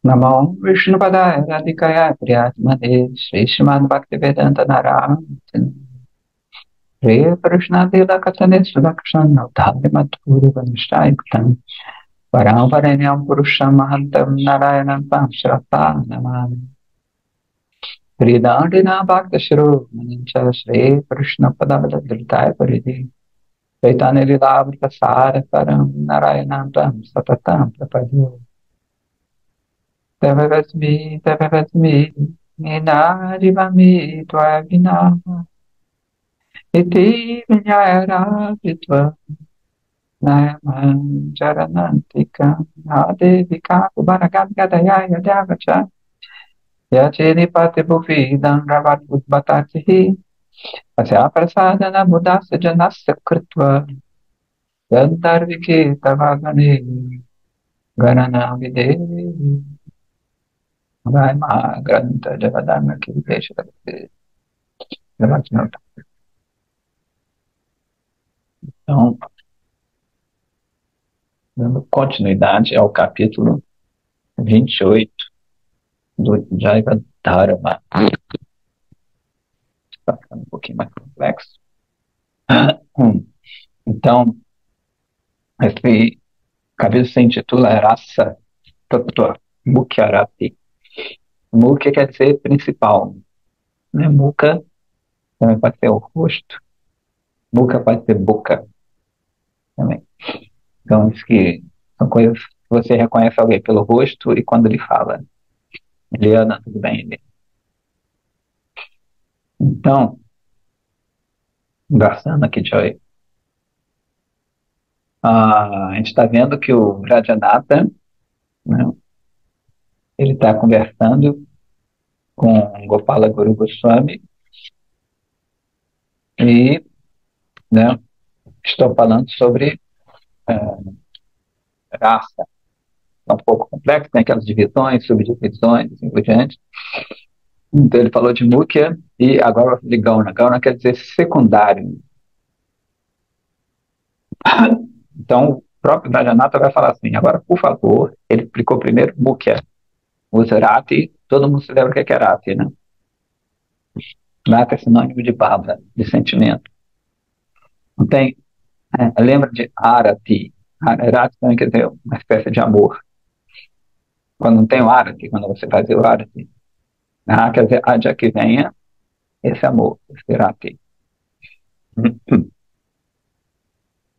Namo Vishnupadaya Radhikaya Priyatmane Sri Srimad Bhaktivedanta Narayana Hare Krishna Dila Katane Sulakshan Navdhali Madhuri Vanishtaiktam Paramparanyam Purusham Mahantam Narayanam Pamshrata Namami Hridandina Bhakta Shiro Manincha Sri Krishna Padavada Dhritaya Paridhi Chaitanya Lilavrita Sara Param Narayanam Tam Satatam Prapadyo Tavavasmi Ninarivami Tvavina Iti Vinyayara Vitva Nayamam Jaranantika Adevika Kubaragam Gadaya Yadavacha Yachini Pati Bhuvi Dandravat Udbatatihi Asya Prasadana Buddhasa Janasa Kritva Yantarviki Tavagani Ganana Videvi Vai Mahagranta Javadana Kirtesha Então, dando continuidade ao capítulo 28 do Jaiva Dharma. Está ficando um pouquinho mais complexo. Então, esse capítulo se intitula Rasa Tattva Mukyarati. Mukha quer dizer principal. Né? Mukha também pode ser o rosto. Mukha pode ser boca também. Então, isso que são coisas que você reconhece alguém pelo rosto e quando ele fala. Eliana, tudo bem, Eliana? Então, conversando aqui, Joy, a gente está vendo que o Rajanatha, né, ele está conversando com Gopala Guru Goswami e, né, estou falando sobre raça. É um pouco complexo, tem aquelas divisões, subdivisões, assim por diante. Então ele falou de Mukhya e agora de Gauna. Gauna quer dizer secundário. Então o próprio Rajanatha vai falar assim, agora por favor, ele explicou primeiro Mukhya. Os Rati, todo mundo se lembra o que é Rati, né? Rati é sinônimo de bhava, de sentimento. Não tem, lembra de Arati. Arati também quer dizer uma espécie de amor. Quando não tem o Arati, quando você fazia o Arati, quer dizer, Adya que venha esse amor, esse Rati.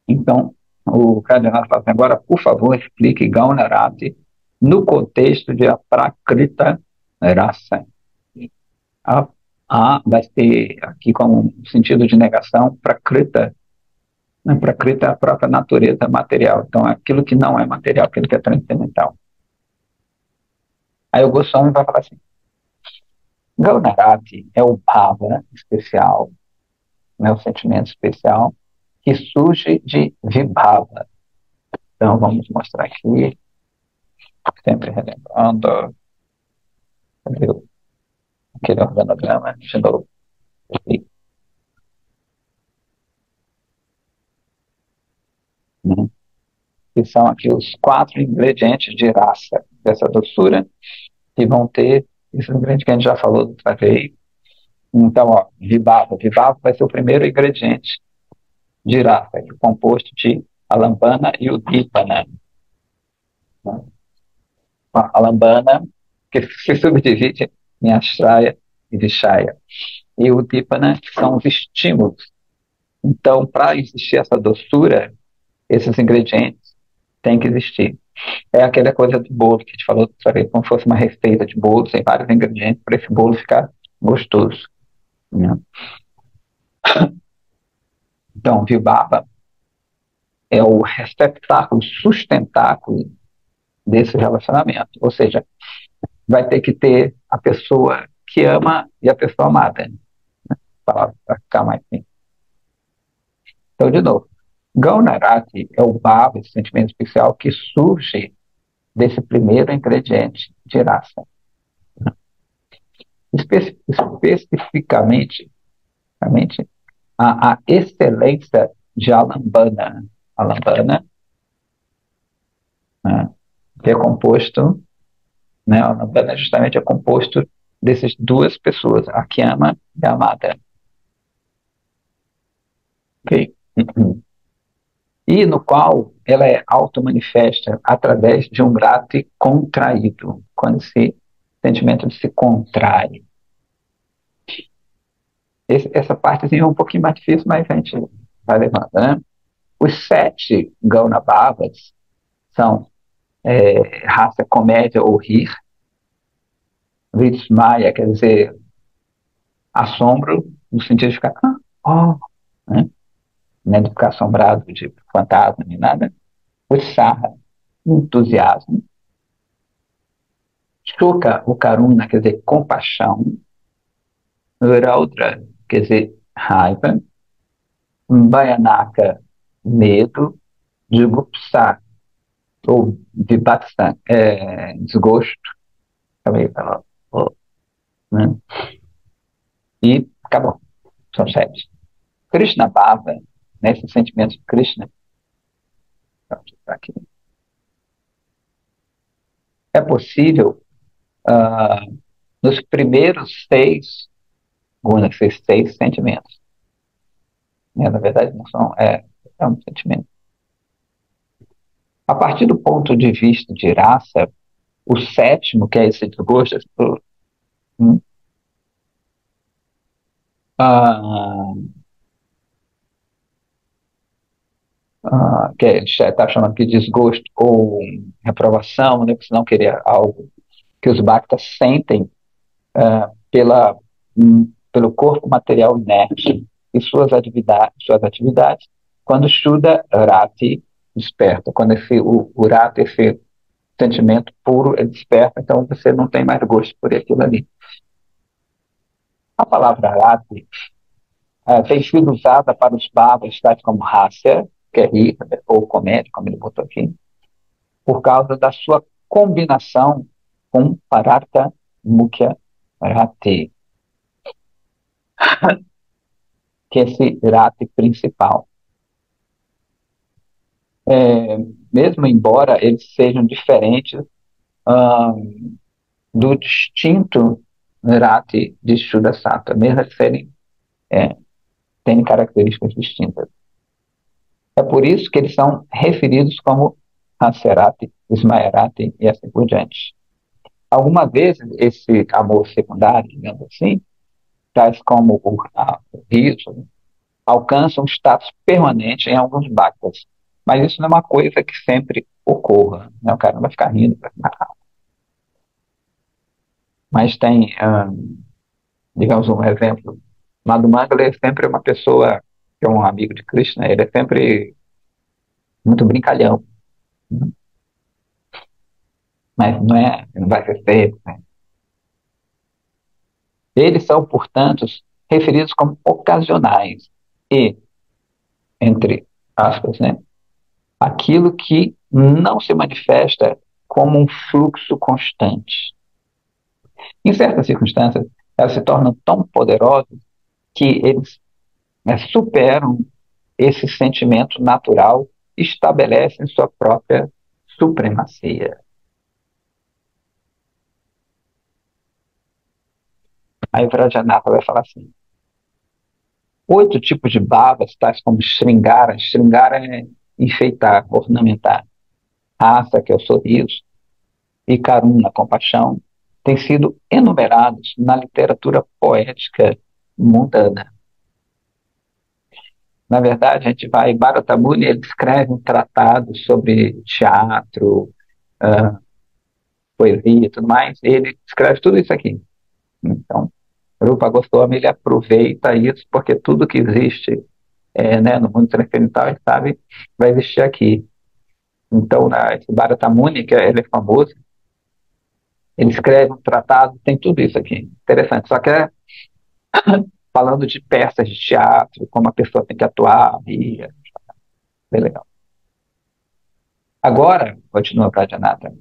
Então, o cardeal fala assim, agora, por favor, explique Gauna Rati no contexto de Prakrita Rasa. Vai ter aqui como sentido de negação, Prakrita. Né? Prakrita é a própria natureza material. Então, aquilo que não é material, aquilo que é transcendental. Aí o Goswami vai falar assim, Gaunarati é o bhava especial, né, o sentimento especial, que surge de vibhava. Então, vamos mostrar aqui, sempre relembrando, aquele organograma de novo. Aqui. Que são aqui os 4 ingredientes de raça dessa doçura, que vão ter esses ingredientes que a gente já falou outra vez. Então, ó, vibhava. Vibhava vai ser o primeiro ingrediente de raça, que é composto de alambana e udipana. A alambana, que se subdivide em ashraya e vishaya. E o udipana, que são os estímulos. Então, para existir essa doçura, esses ingredientes têm que existir. É aquela coisa do bolo que a gente falou, sabe, como se fosse uma receita de bolo, sem vários ingredientes, para esse bolo ficar gostoso. Né? Então, vibhava é o receptáculo, sustentáculo desse relacionamento. Ou seja, vai ter que ter a pessoa que ama e a pessoa amada. Né? Para ficar mais simples. Então, de novo, Gaunarati é o bhava, esse sentimento especial que surge desse primeiro ingrediente de raça. Especificamente, a excelência de Alambana. Alambana, né, que é composto né? O Nandana justamente é composto dessas duas pessoas, a que ama e a amada. Ok? E no qual ela é auto-manifesta através de um rati contraído, quando esse sentimento se contrai. Essa partezinha é um pouquinho mais difícil, mas a gente vai levando, né? Os 7 Gaunabhavas são raça comédia ou rir, Vitsmaya, quer dizer, assombro, no sentido de ficar, oh, né? Não é de ficar assombrado de fantasma nem nada. Utsaha, entusiasmo. Shuka, o Karuna, quer dizer, compaixão. Raudra, quer dizer, raiva. Bhayanaka, medo. Jugupsa, ou Vibhatsa, desgosto. Acabei de falar, né? E acabou, são 7. Krishna Bhava, né, esse sentimento de Krishna, aqui, é possível ah, nos primeiros 6 gunas, esses 6 sentimentos. Né? Na verdade, não são, é um sentimento. A partir do ponto de vista de raça, o sétimo, que é esse desgosto, hum, ah, que ele está chamando aqui de desgosto ou reprovação, né, porque senão queria algo que os bhaktas sentem pela, pelo corpo material inerte e suas atividades quando Shuddha Rati desperta, quando o Rati, esse sentimento puro, ele desperta, então você não tem mais gosto por aquilo ali. A palavra Rati tem sido usada para os bhavas tais como Hasya, que é rir, ou comédia, como ele botou aqui, por causa da sua combinação com Parartha Mukhya Rati, que é esse Rati principal. Mesmo embora eles sejam diferentes do distinto Rati de Shuddha Sattva, mesmo serem, têm características distintas. É por isso que eles são referidos como Haserati, Smayarati e assim por diante. Algumas vezes esse amor secundário, digamos assim, tais como o riso, alcançam um status permanente em alguns bhaktas. Mas isso não é uma coisa que sempre ocorra. Né? O cara não vai ficar rindo. Mas tem, digamos, um exemplo. Madhumangala é sempre uma pessoa que é um amigo de Krishna, ele é sempre muito brincalhão. Né? Mas não vai ser sempre. Né? Eles são, portanto, referidos como ocasionais e, entre aspas, né, aquilo que não se manifesta como um fluxo constante. Em certas circunstâncias, elas se tornam tão poderosas que eles superam esse sentimento natural e estabelecem sua própria supremacia. Aí o Vrajanatha vai falar assim: 8 tipos de bhavas, tais como Sringara. Sringara é enfeitar, ornamentar. Asa, que é o sorriso, e Karuna, compaixão, têm sido enumerados na literatura poética mundana. Na verdade, a gente vai, Bharata Muni, ele escreve um tratado sobre teatro, uh, poesia e tudo mais, ele escreve tudo isso aqui. Então, Rupa Goswami, ele aproveita isso, porque tudo que existe né, no mundo transcendental, ele sabe, vai existir aqui. Então, esse Bharata Muni, que ele é famoso, ele escreve um tratado, tem tudo isso aqui. Interessante. Só que falando de peças de teatro, como a pessoa tem que atuar, e é bem legal. Agora, continua Pradyanatha,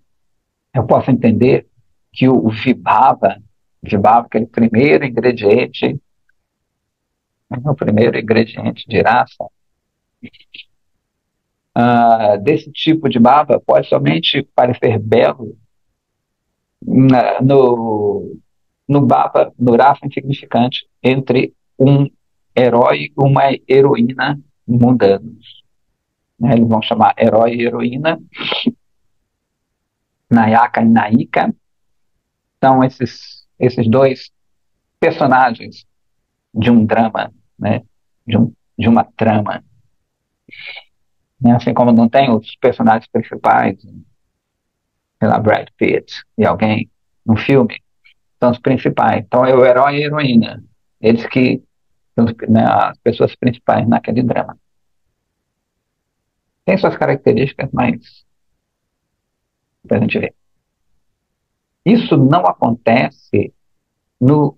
eu posso entender que o Vibhava, aquele primeiro ingrediente, o primeiro ingrediente de raça, desse tipo de bhava pode somente parecer belo No Baba, no Rafa, insignificante entre um herói e uma heroína mundanos. Né? Eles vão chamar herói e heroína, Nayaka e Naika. São esses dois personagens de um drama, né? De uma trama. Né? Assim como não tem os personagens principais, sei lá, Brad Pitt e alguém no filme, são os principais. Então é o herói e a heroína. Eles que são, né, as pessoas principais naquele drama. Tem suas características, mas a gente vê. Isso não acontece no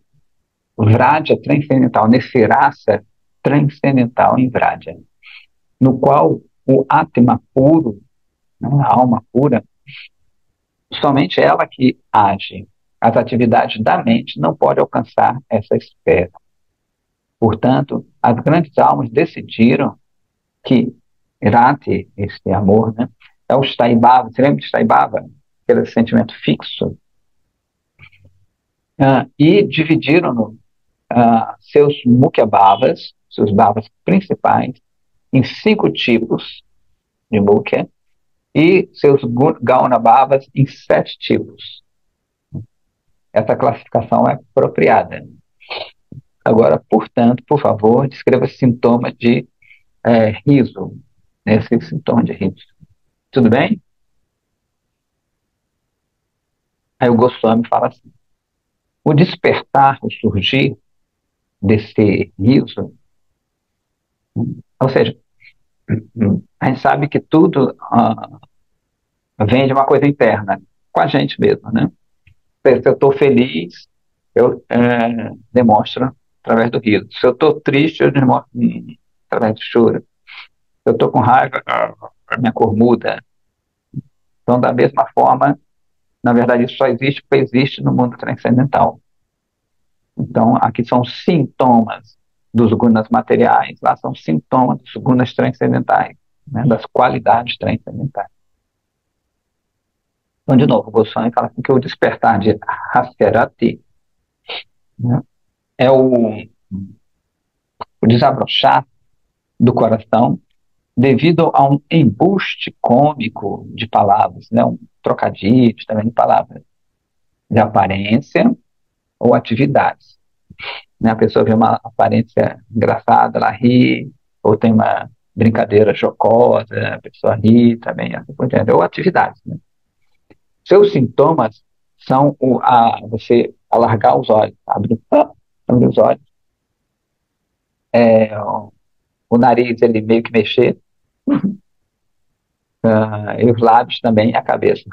Vraja transcendental, nesse raça transcendental em Vraja, no qual o Atma puro, né, a alma pura, somente ela que age. As atividades da mente não podem alcançar essa esfera. Portanto, as grandes almas decidiram que Rati, esse amor, né, é o Staibhava. Você lembra de Staibhava? Aquele sentimento fixo. E dividiram seus Mukhya Bhavas, seus Bhavas principais, em 5 tipos de Mukhya e seus Gauna Bhavas em 7 tipos. Essa classificação é apropriada. Agora, portanto, por favor, descreva sintomas de riso, nesse sintoma de riso. Tudo bem? Aí o Goswami fala assim: o despertar, o surgir desse riso, ou seja, a gente sabe que tudo vem de uma coisa interna, com a gente mesmo, né? Se eu estou feliz, eu demonstro através do riso. Se eu estou triste, eu demonstro através do choro. Se eu estou com raiva, a minha cor muda. Então, da mesma forma, na verdade, isso só existe porque existe no mundo transcendental. Então, aqui são sintomas dos gunas materiais, lá são sintomas dos gunas transcendentais, né, das qualidades transcendentais. Então, de novo, o Goswami fala assim que o despertar de Haskerati, né, é o desabrochar do coração devido a um embuste cômico de palavras, né, um trocadilho também de palavras, de aparência ou atividades. Né, a pessoa vê uma aparência engraçada, ela ri, ou tem uma brincadeira jocosa, a pessoa ri também, assim por diante, ou atividades. Né? Seus sintomas são você alargar os olhos, abrir os olhos, o nariz ele meio que mexer, e os lábios também, e a cabeça.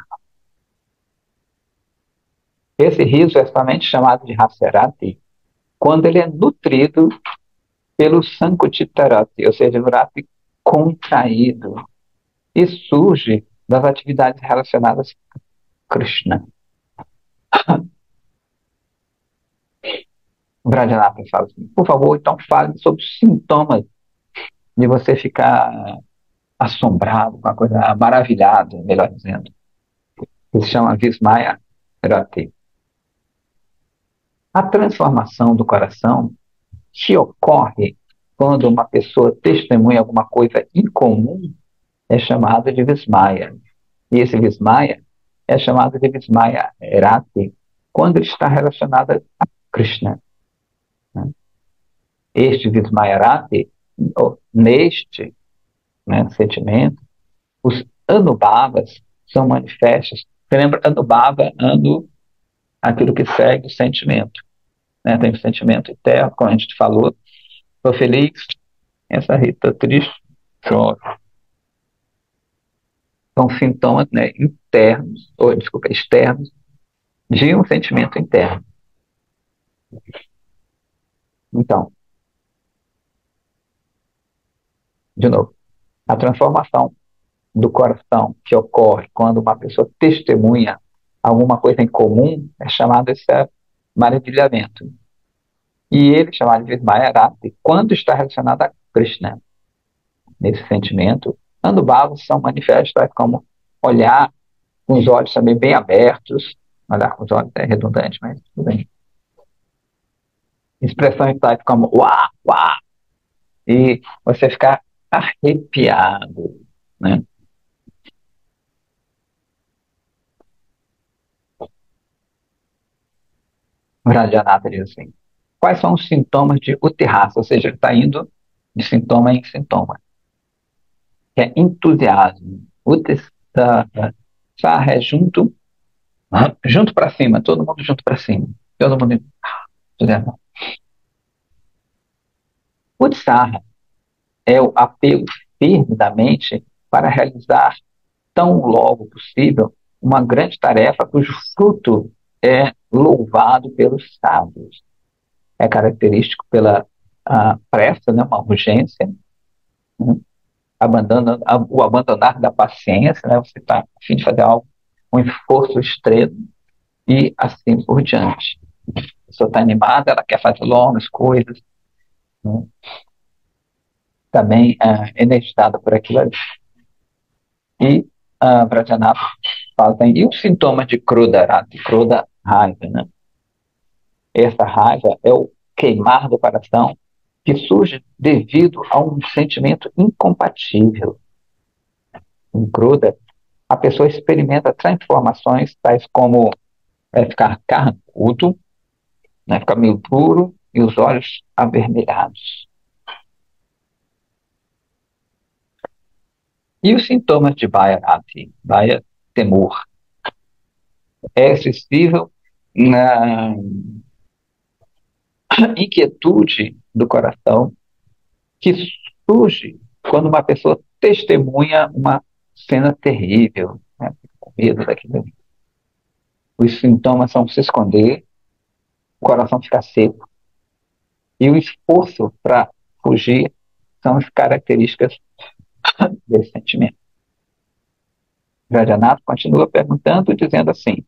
Esse riso é somente chamado de Haserati quando ele é nutrido pelo Sankutitarati, ou seja, o rati contraído, e surge das atividades relacionadas a Krishna. Brajanatha fala assim, por favor, então fale sobre os sintomas de você ficar assombrado, com a coisa maravilhado, melhor dizendo. Isso se chama Vismaya Rati. A transformação do coração que ocorre quando uma pessoa testemunha alguma coisa incomum é chamada de Vismaya. E esse Vismaya é chamado de Vismaya Rati quando ele está relacionado a Krishna. Né? Este Vismaya Rati, neste, né, sentimento, os Anubhavas são manifestos. Você lembra Anubhava, aquilo que segue o sentimento. Né? Tem o sentimento interno, como a gente falou, estou feliz, essa Rita triste, choro. São sintomas, né, internos, ou desculpa, externos, de um sentimento interno. Então, de novo, a transformação do coração que ocorre quando uma pessoa testemunha alguma coisa em comum é chamado esse maravilhamento. E ele, chamado de Vismayarati, quando está relacionado a Krishna, nesse sentimento, Anubhavas são manifestos como olhar com os olhos também bem abertos, Olhar com os olhos é redundante, mas tudo bem. Expressões tais como uá, uá, e você ficar arrepiado, né? O Radianata diz assim, quais são os sintomas de utirraça? Ou seja, está indo de sintoma em sintoma. Que é entusiasmo. Uttisa é junto, junto para cima, todo mundo junto para cima. Todo mundo entusiasmado. Utsaha é o apego firme da mente para realizar tão logo possível uma grande tarefa cujo fruto é louvado pelos sábios. É característico pela pressa, né, uma urgência, né, o abandonar da paciência, né, você está a fim de fazer algo, um esforço extremo e assim por diante. A pessoa está animada, ela quer fazer longas coisas, né, também energizada por aquilo ali. E Pratyanapa fala também, e os sintomas de Krodha, raiva, né? Essa raiva é o queimar do coração que surge devido a um sentimento incompatível. Em Krodha, a pessoa experimenta transformações tais como ficar carrancudo, né, ficar meio duro e os olhos avermelhados. E os sintomas de Bhaya, temor, é excessivo na inquietude do coração que surge quando uma pessoa testemunha uma cena terrível, né? Com medo daquilo ali. Os sintomas são se esconder, o coração ficar seco, e o esforço para fugir são as características desse sentimento. Vajranath continua perguntando, dizendo assim,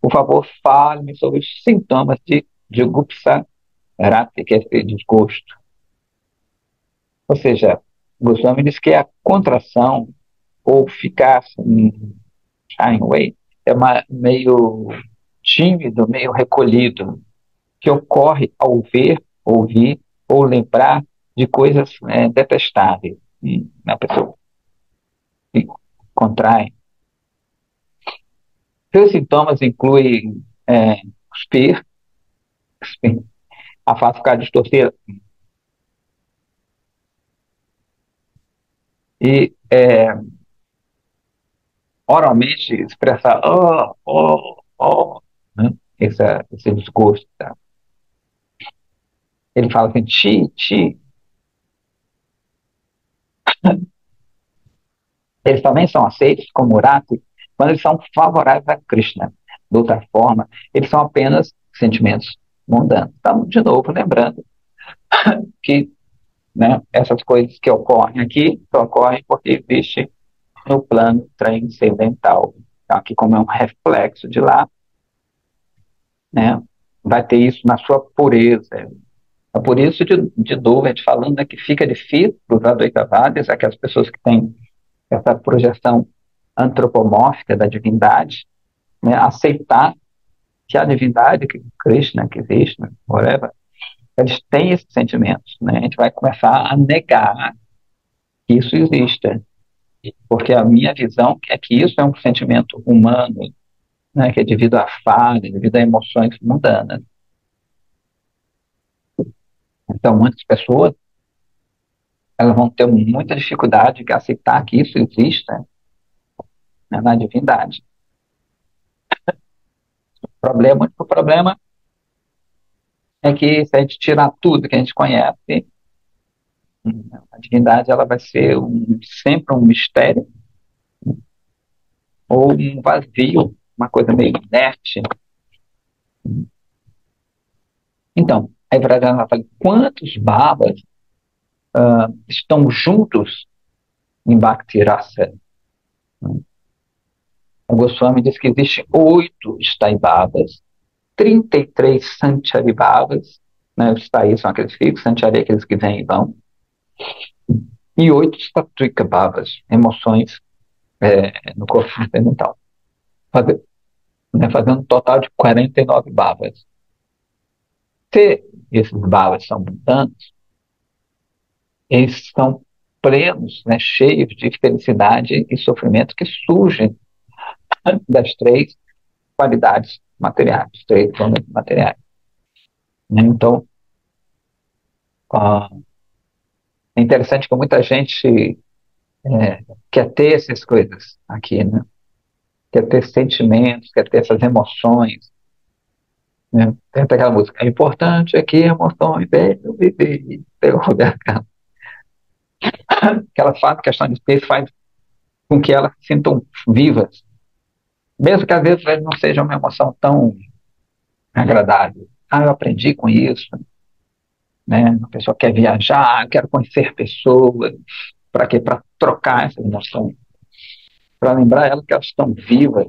por favor, fale-me sobre os sintomas de Gupsa Rati, que é esse desgosto. Ou seja, Goswami diz que a contração ou ficar assim, shying away é meio tímido, meio recolhido, que ocorre ao ver, ouvir ou lembrar de coisas detestáveis. A pessoa se contrai. Seus sintomas incluem cuspir, a face ficar distorcida e oralmente expressar né? Esse desgosto. Tá? Ele fala assim, ti. Eles também são aceitos como Urati quando eles são favoráveis a Krishna. De outra forma, eles são apenas sentimentos mundanos. Então, de novo, lembrando que né, essas coisas que ocorrem aqui, só ocorrem porque existe no plano transcendental. Então, aqui, como é um reflexo de lá, né, vai ter isso na sua pureza. É por isso, de novo, a gente falando né, que fica difícil para os Advaitavadis, aquelas pessoas que têm essa projeção antropomórfica da divindade, né, aceitar que a divindade, que Krishna, que Vishnu, whatever, eles têm esses sentimentos. Né? A gente vai começar a negar que isso exista, porque a minha visão é que isso é um sentimento humano, né, que é devido à falha, devido a emoções mundanas. Então, muitas pessoas elas vão ter muita dificuldade de aceitar que isso exista, né, na divindade. O problema é que se a gente tirar tudo que a gente conhece, a divindade ela vai ser sempre um mistério ou um vazio, uma coisa meio inerte. Então, a Vrajana fala, quantos babas estão juntos em Bhakti Rasa? O Goswami diz que existem 8 Staibabas, 33 Sancharibabas, né, os Stais são aqueles fixos, Sanchari é aqueles que vêm e vão, e 8 Stattvika Babas, emoções no corpo transcendental. né, fazendo um total de 49 bhavas. Se esses bhavas são mundanos, eles são plenos, né, cheios de felicidade e sofrimento que surgem das três qualidades materiais, dos três elementos materiais. Né? Então, é interessante que muita gente quer ter essas coisas aqui, né? Quer ter sentimentos, quer ter essas emoções, né? Tem até aquela música, é importante aqui emoções, deixa eu viver, tem o Roberto Carlos. Que ela faz questão de ter, faz com que elas se sintam vivas, mesmo que às vezes não seja uma emoção tão agradável. Ah, eu aprendi com isso, né? A pessoa quer viajar, quer conhecer pessoas, para quê? Para trocar essas emoções, para lembrar elas que elas estão vivas.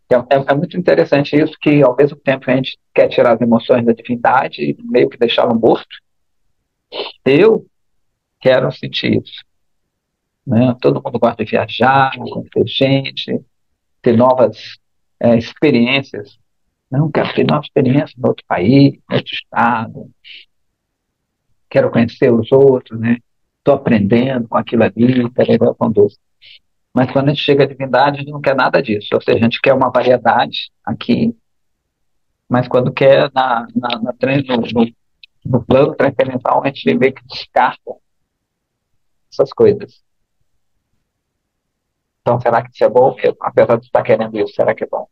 É muito interessante isso, que ao mesmo tempo a gente quer tirar as emoções da divindade e meio que deixá-lo morto. Eu quero sentir isso, né? Todo mundo gosta de viajar, conhecer gente, ter novas experiências. Não, quero ter novas experiências em outro país, em outro estado, quero conhecer os outros, né? Estou aprendendo com aquilo ali, peraí, com doce. Mas quando a gente chega à divindade, a gente não quer nada disso. Ou seja, a gente quer uma variedade aqui, mas quando quer no plano transcendental, a gente meio que descarta essas coisas. Então, será que isso é bom mesmo? Apesar de estar querendo isso, será que é bom?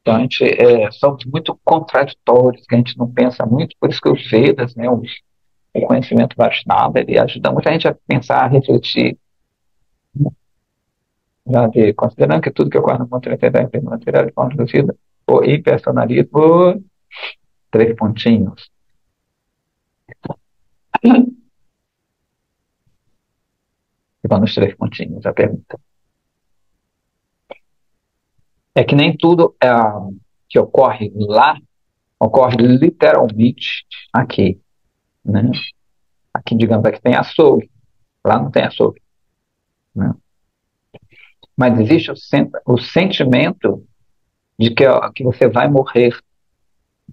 Então, a gente somos muito contraditórios, que a gente não pensa muito, por isso que os Vedas, né, o conhecimento Vaishnava, ele ajuda muita gente a pensar, a refletir, já ver, considerando que tudo que ocorre no mundo transcendental é material de forma reduzida, ou impersonalismo, três pontinhos. E vão nos três pontinhos, a pergunta. É que nem tudo que ocorre lá, ocorre literalmente aqui, né? Aqui, digamos, aqui tem açougue, lá não tem açougue, né? Mas existe o sentimento de que você vai morrer,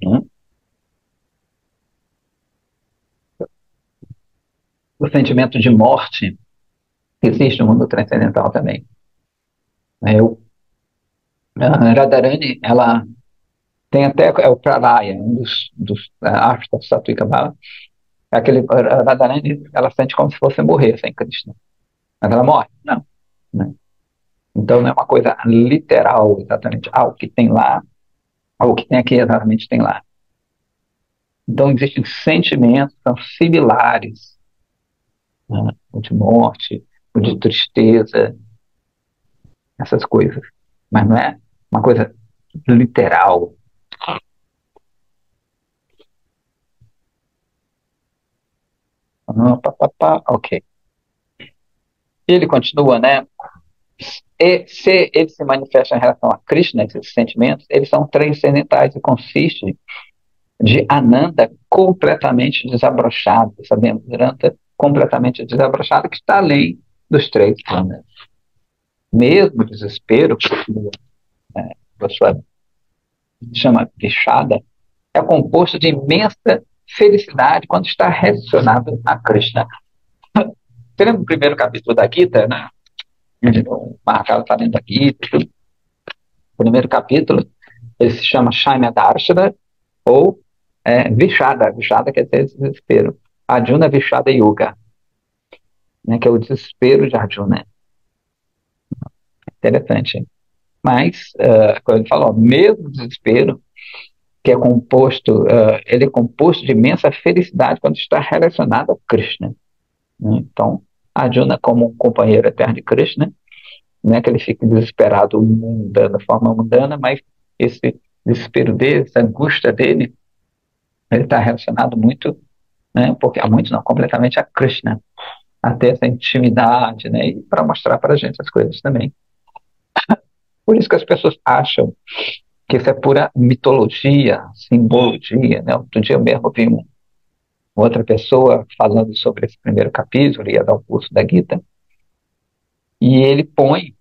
né? O sentimento de morte existe no mundo transcendental também. A Radharani, ela tem até o Pralaya, um dos astros da Sattvica Bhava, a Radharani, ela sente como se fosse morrer sem Krishna. Mas ela morre? Não. Né? Então não é uma coisa literal, exatamente. O que tem lá, o que tem aqui exatamente tem lá. Então existem sentimentos que são similares, né? O de morte, o de tristeza, essas coisas. Mas não é uma coisa literal. Ok. Ele continua, né? E se eles se manifestam em relação a Krishna, esses sentimentos, eles são transcendentais e consistem de Ananda completamente desabrochado, sabemos, Ananda completamente desabrochado, que está além dos três planos. Mesmo o desespero, a sua chama Vishada, é composto de imensa felicidade quando está relacionado a Krishna. Você lembra do primeiro capítulo da Gita, né? O Mahakala está dentro da Gita. O primeiro capítulo, ele se chama Shaimya Darshana, ou Vishada. Vishada quer dizer desespero. Arjuna Vishada Yoga, né, que é o desespero de Arjuna. Interessante. Mas, como ele falou, mesmo o desespero, que é composto, ele é composto de imensa felicidade quando está relacionado a Krishna. Né? Então, Arjuna, como um companheiro eterno de Krishna, não é que ele fique desesperado da forma mundana, mas esse desespero dele, essa angústia dele, ele está relacionado muito, né, porque há muito não, completamente a Krishna, a ter essa intimidade, né, e para mostrar para a gente as coisas também. Por isso que as pessoas acham que isso é pura mitologia, simbologia, né? Outro dia eu mesmo vi outra pessoa falando sobre esse primeiro capítulo, ia dar o curso da Gita, e ele põe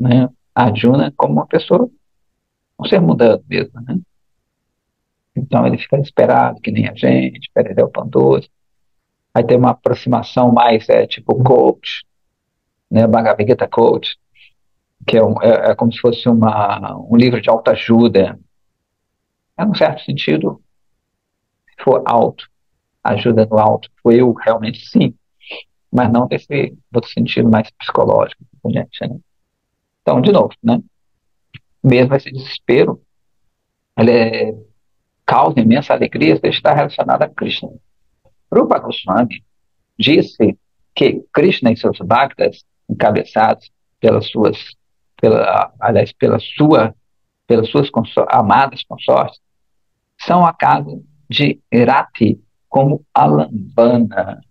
né, Arjuna como uma pessoa, um ser mudando mesmo, né? Então ele fica esperado, que nem a gente, perdeu o Pandoso. Aí tem uma aproximação mais, tipo coach, né, Bhagavad Gita Coach, que é como se fosse um livro de autoajuda. É, num certo sentido, se for auto, ajuda no auto, foi eu realmente sim, mas não desse outro sentido mais psicológico, gente, né? Então, de novo, né? Mesmo esse desespero, ele causa imensa alegria se está relacionado a Krishna. Rupa Goswami disse que Krishna e seus bhaktas, encabeçados pelas suas, aliás, pelas suas amadas consortes, são a casa de Rati como Alambana.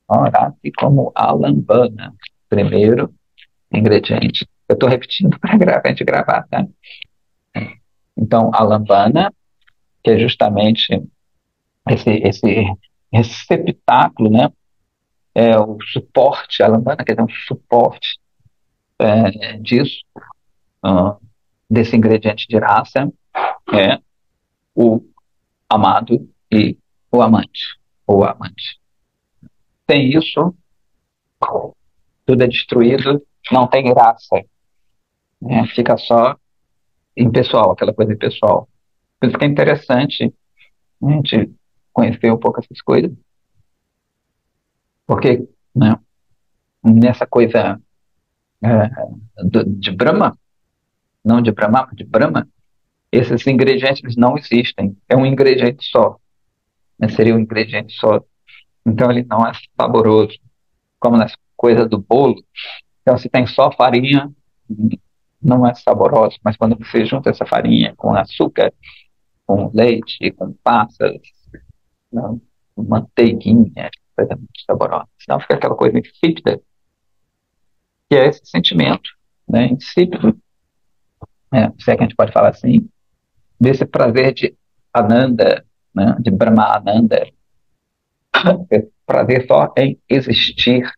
Rati como Alambana. Primeiro ingrediente. Eu estou repetindo para a gente gravar, tá? Então, Alambana, que é justamente esse receptáculo, né? É o suporte, a lambada quer dizer um suporte disso, uh, desse ingrediente de raça, é o amado e o amante, ou amante. Sem isso, tudo é destruído, não tem graça, né? Fica só impessoal, aquela coisa impessoal. Por isso que é interessante, né, a gente conhecer um pouco essas coisas, porque, né, nessa coisa de Brahma, não de Brahma, mas de Brahma, esses ingredientes eles não existem. É um ingrediente só, né? Seria um ingrediente só. Então ele não é saboroso, como nas coisas do bolo. Então se tem só farinha, não é saboroso. Mas quando você junta essa farinha com açúcar, com leite, com passas, não, com manteiguinha, coisa muito saborosa. Senão fica aquela coisa insípida, que é esse sentimento, né? Insípido, se é que a gente pode falar assim, desse prazer de Ananda, né? De Brahma-Ananda, prazer só em existir.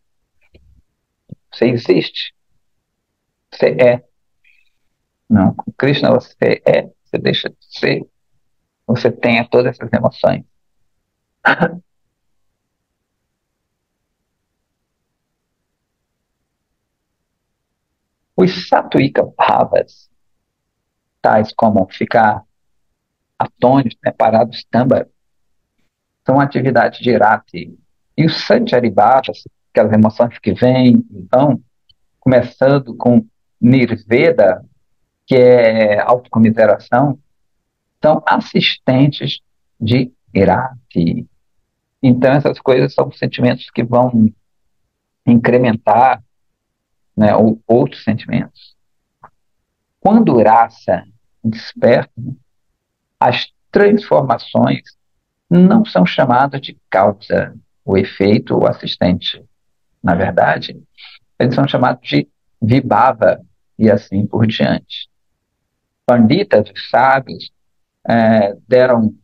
Você existe, você é. Não, com Krishna você é, você deixa de ser, você tem todas essas emoções. Os sattvica bhavas, tais como ficar atônitos, né, parados também, são atividades de rati. E os sanchari bhavas, aquelas emoções que vêm e vão, começando com nirveda, que é autocomiseração, são assistentes de irati. Então, essas coisas são sentimentos que vão incrementar, né, outros sentimentos. Quando raça desperta, as transformações não são chamadas de causa, o efeito ou assistente. Na verdade, eles são chamados de vibhava e assim por diante. Panditas, os sábios, deram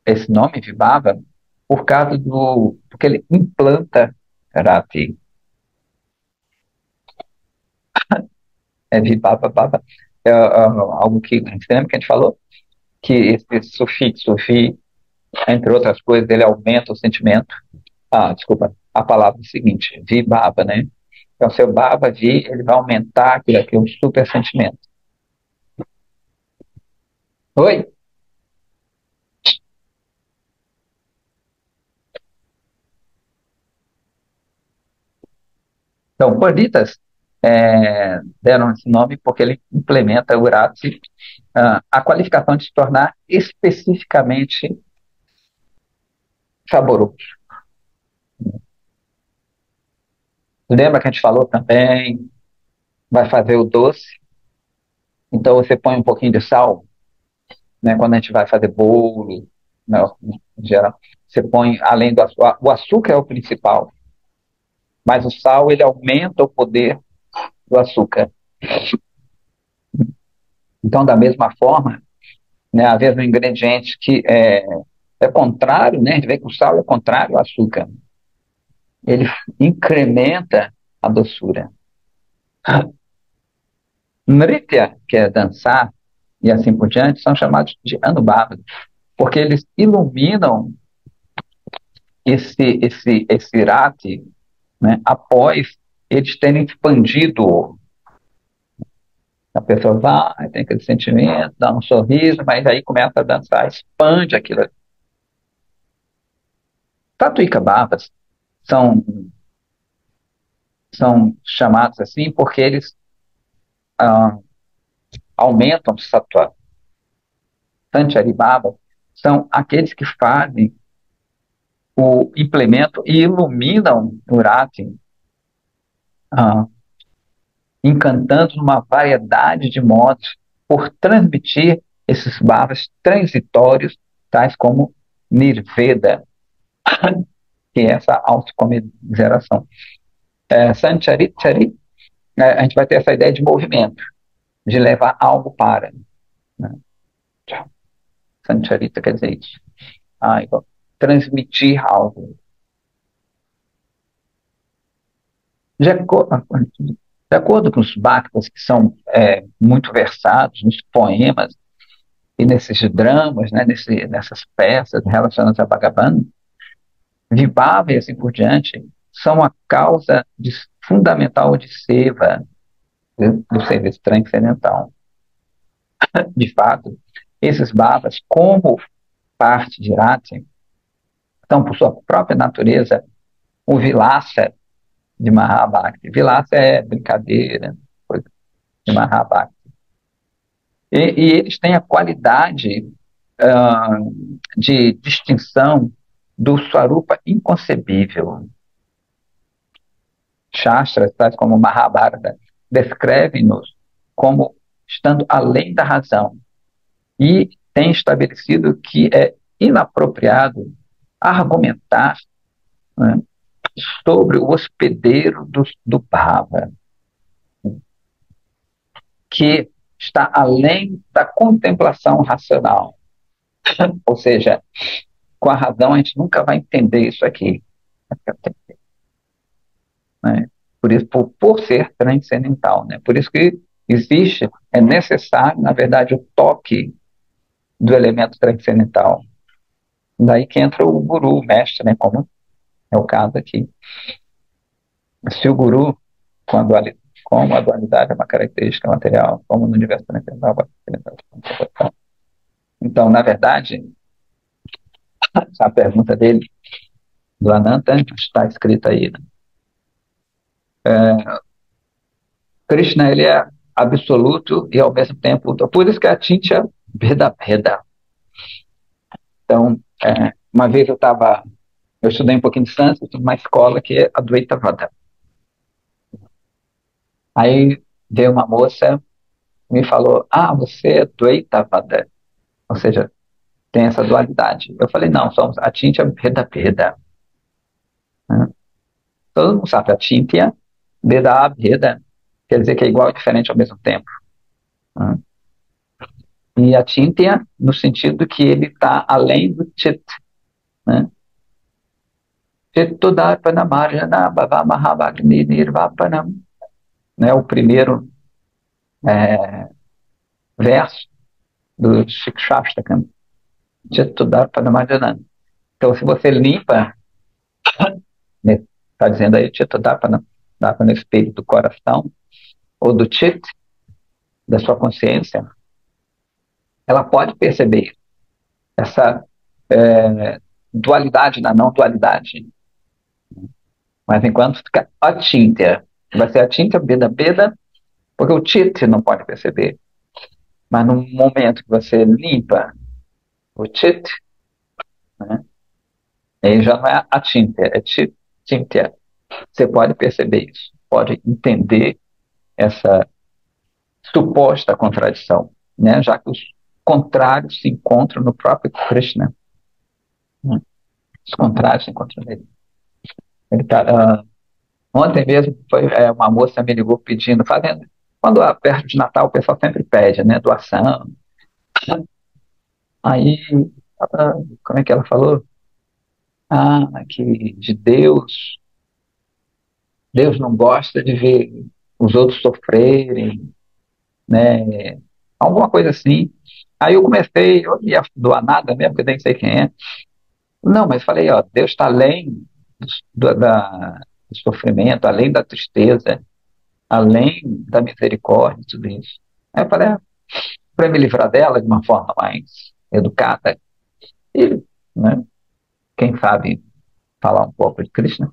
esse nome, vibhava, por causa porque ele implanta rati. Vibhava, bhava, algo que, você lembra que a gente falou? Que esse sufixo, vi, entre outras coisas, ele aumenta o sentimento. Desculpa, a palavra é o seguinte, vi baba, né? Então, seu baba, vi, ele vai aumentar aquilo aqui, um super sentimento. Oi? Então, Panditas deram esse nome porque ele implementa o Urati, a qualificação de se tornar especificamente saboroso. Lembra que a gente falou também, vai fazer o doce, então você põe um pouquinho de sal, né, quando a gente vai fazer bolo, né, em geral, você põe, além do açúcar, o açúcar é o principal, mas o sal, ele aumenta o poder do açúcar. Então, da mesma forma, né, às vezes um ingrediente que é contrário, né, a gente vê que o sal é contrário ao açúcar, ele incrementa a doçura. Nritya, que é dançar, e assim por diante, são chamados de Anubhavas, porque eles iluminam esse rati, né, após eles terem expandido. A pessoa vai, tem aquele sentimento, dá um sorriso, mas aí começa a dançar, expande aquilo. Tatuicabavas são, são chamados assim porque eles ah, aumentam o sattva. Sancharibaba são aqueles que fazem o implemento e iluminam o rati, ah, encantando numa variedade de modos por transmitir esses bhavas transitórios, tais como Nirveda, que é essa autocomiseração. Sancharit, charit, a gente vai ter essa ideia de movimento, de levar algo para. Né? Sancharita quer dizer isso. Igual, transmitir algo. De acordo com os Bhaktas, que são muito versados nos poemas e nesses dramas, né, nessas peças relacionadas a Bhagavan, Vibhava e assim por diante, são a causa fundamental de Seva, do serviço transcendental. De fato, esses bhavas, como parte de Rati, são, por sua própria natureza, o vilasa de Mahabhakti. Vilasa é brincadeira, coisa de Mahabhakti. E eles têm a qualidade de distinção do Swarupa inconcebível. Shastras, tais como Mahabharata, descrevem-nos como estando além da razão e tem estabelecido que é inapropriado argumentar, né, sobre o hospedeiro do Bhava, que está além da contemplação racional. Ou seja, com a razão a gente nunca vai entender isso aqui. Né? Por isso, por ser transcendental. Né? Por isso que existe, é necessário, na verdade, o toque do elemento transcendental. Daí que entra o guru, o mestre, né? Como é o caso aqui. Se o guru, como a dualidade é uma característica material, como no universo transcendental, então, na verdade, a pergunta dele, do Ananta, está escrita aí. Né? Krishna, ele é absoluto e ao mesmo tempo, por isso que a Tintya Veda Veda. Então, uma vez eu estudei um pouquinho de sânscrito numa escola que é Advaita Vada. Aí veio uma moça e me falou, você é Advaita Vada, ou seja, tem essa dualidade. Eu falei, não, somos a Tintya Veda Veda. Né? Todo mundo sabe, a Tintya Veda Veda quer dizer que é igual e diferente ao mesmo tempo. Né? E a Tintya no sentido que ele está além do Chit. Né? Chittodarpana Marjana Bhava Mahavagni Nirvapanam. Né? O primeiro verso do Shikshastakam. Chittodarpana Marjana. Então, se você limpa, está dizendo aí, Chittodarpana, no espelho do coração, ou do Chit, da sua consciência, ela pode perceber essa dualidade na não dualidade. Mas enquanto fica atintya, vai ser atintya, beda, beda, porque o chit não pode perceber. Mas no momento que você limpa o chit, né, aí já não é atintya, é chintya. Você pode perceber isso, pode entender essa suposta contradição, né, já que os contrários se encontram no próprio Krishna. Né, os contrários se encontram nele. Ele tá, ontem mesmo foi uma moça me ligou pedindo, fazendo. Quando é perto de Natal, o pessoal sempre pede, né? Doação. Aí, como é que ela falou? Que de Deus não gosta de ver os outros sofrerem. né? Alguma coisa assim. Aí eu comecei, eu ia doar nada mesmo, porque eu nem sei quem é. Não, mas falei, ó, Deus está além do sofrimento, além da tristeza, além da misericórdia, tudo isso. Aí eu falei, para me livrar dela de uma forma mais educada, e, né, quem sabe falar um pouco de Krishna.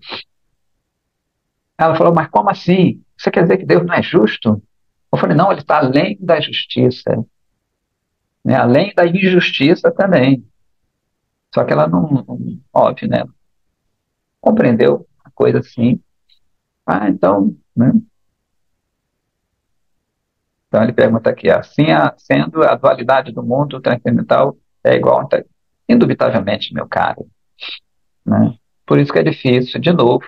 Ela falou, mas como assim? Você quer dizer que Deus não é justo? Eu falei, não, ele está além da justiça, né? Além da injustiça também. Só que ela óbvio, né? Compreendeu a coisa assim. Ah, então, né? Então ele pergunta aqui, assim, sendo a dualidade do mundo transcendental é igual, indubitavelmente, meu caro, né? Por isso que é difícil, de novo,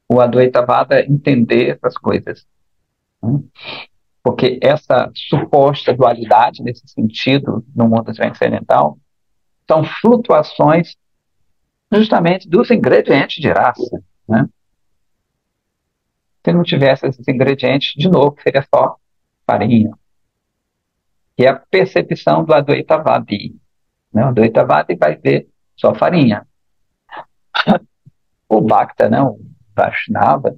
o Advaitavada entender essas coisas, né? Porque essa suposta dualidade, nesse sentido, no mundo transcendental, são flutuações justamente dos ingredientes de raça, né? Se não tivesse esses ingredientes, de novo, seria só farinha, que é a percepção do Advaitavadi, né? O Advaitavadi vai ver só farinha. O Bhakta, né? O Vaishnava,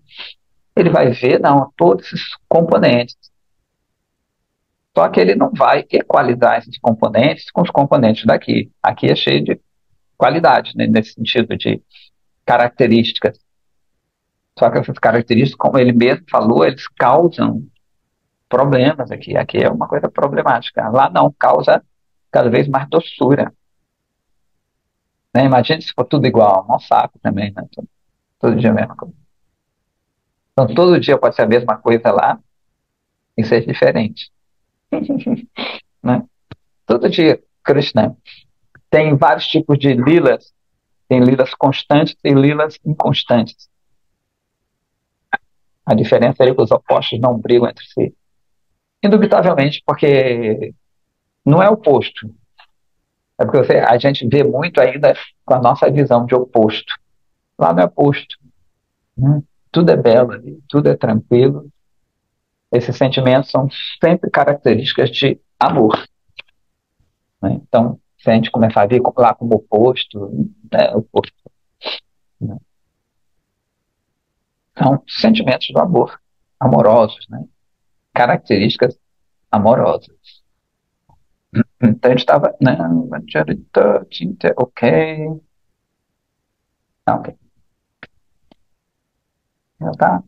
ele vai ver, não, todos esses componentes. Só que ele não vai equalizar esses componentes com os componentes daqui. Aqui é cheio de qualidade, né? Nesse sentido de características. Só que essas características, como ele mesmo falou, eles causam problemas aqui. Aqui é uma coisa problemática. Lá não, causa cada vez mais doçura. Né? Imagine se for tudo igual, um saco também, né? Todo dia a mesma coisa. Então, todo dia pode ser a mesma coisa lá e ser diferente. Né? Todo dia, Krishna tem vários tipos de lilas. Tem lilas constantes e lilas inconstantes. A diferença é que os opostos não brigam entre si. Indubitavelmente, porque não é oposto. É porque a gente vê muito ainda com a nossa visão de oposto. Lá não é oposto. Né? Tudo é belo ali, tudo é tranquilo. Esses sentimentos são sempre características de amor. Né? Então, se a gente começar a ver lá como oposto, né, oposto, né? São sentimentos do amor, amorosos, né? Características amorosas. Então, a gente estava, né, ok, ok, já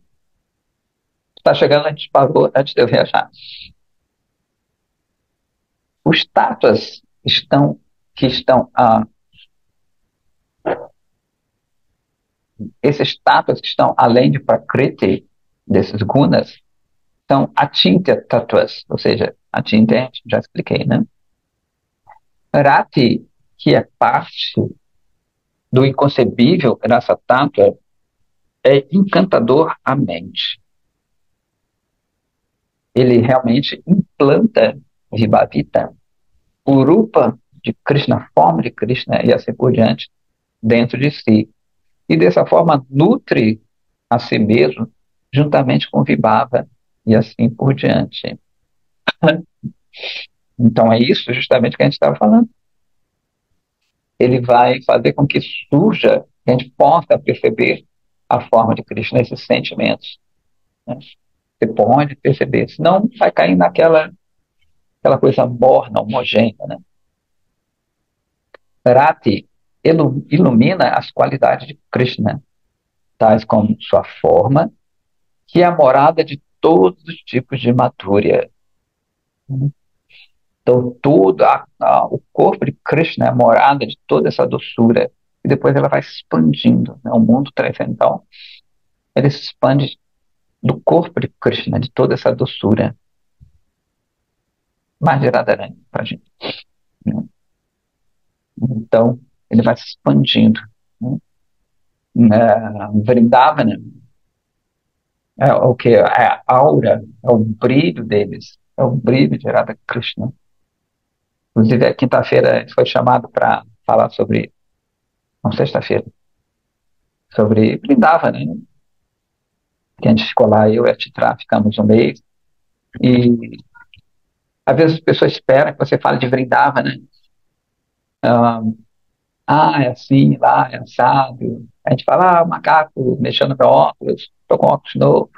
tá chegando, a gente pagou antes de eu viajar. Os tátuas que estão, esses tátuas que estão além de Prakriti, desses gunas, são atintya tátuas, ou seja, atintya, já expliquei, né? Rati, que é parte do inconcebível, rasa tátua, é encantador à mente. Ele realmente implanta Vibhavita, o Rupa de Krishna, a forma de Krishna e assim por diante, dentro de si. E dessa forma nutre a si mesmo, juntamente com Vibhava e assim por diante. Então é isso justamente que a gente estava falando. Ele vai fazer com que surja, que a gente possa perceber a forma de Krishna, esses sentimentos. Né? Você pode perceber, senão vai cair aquela coisa morna, homogênea. Né? Rati ilumina as qualidades de Krishna, tais como sua forma, que é a morada de todos os tipos de madhurya. Então, o corpo de Krishna é a morada de toda essa doçura. E depois ela vai se expandindo. Né? O mundo transcendental, ele se expande do corpo de Krishna, de toda essa doçura. Mais de Radharani para a gente. Né? Então, ele vai se expandindo. Né? Vrindavana é o que? É a aura, é o brilho deles. É o brilho de Radha Krishna. Inclusive, a quinta-feira ele foi chamado para falar sobre, não, sexta-feira, sobre Vrindavana, né? Que a gente ficou lá, eu e a Titra, ficamos um mês, e Às vezes as pessoas esperam que você fale de Vrindavana, né? É assim, lá, é assado. A gente fala, o macaco mexendo no óculos, tô com óculos novo.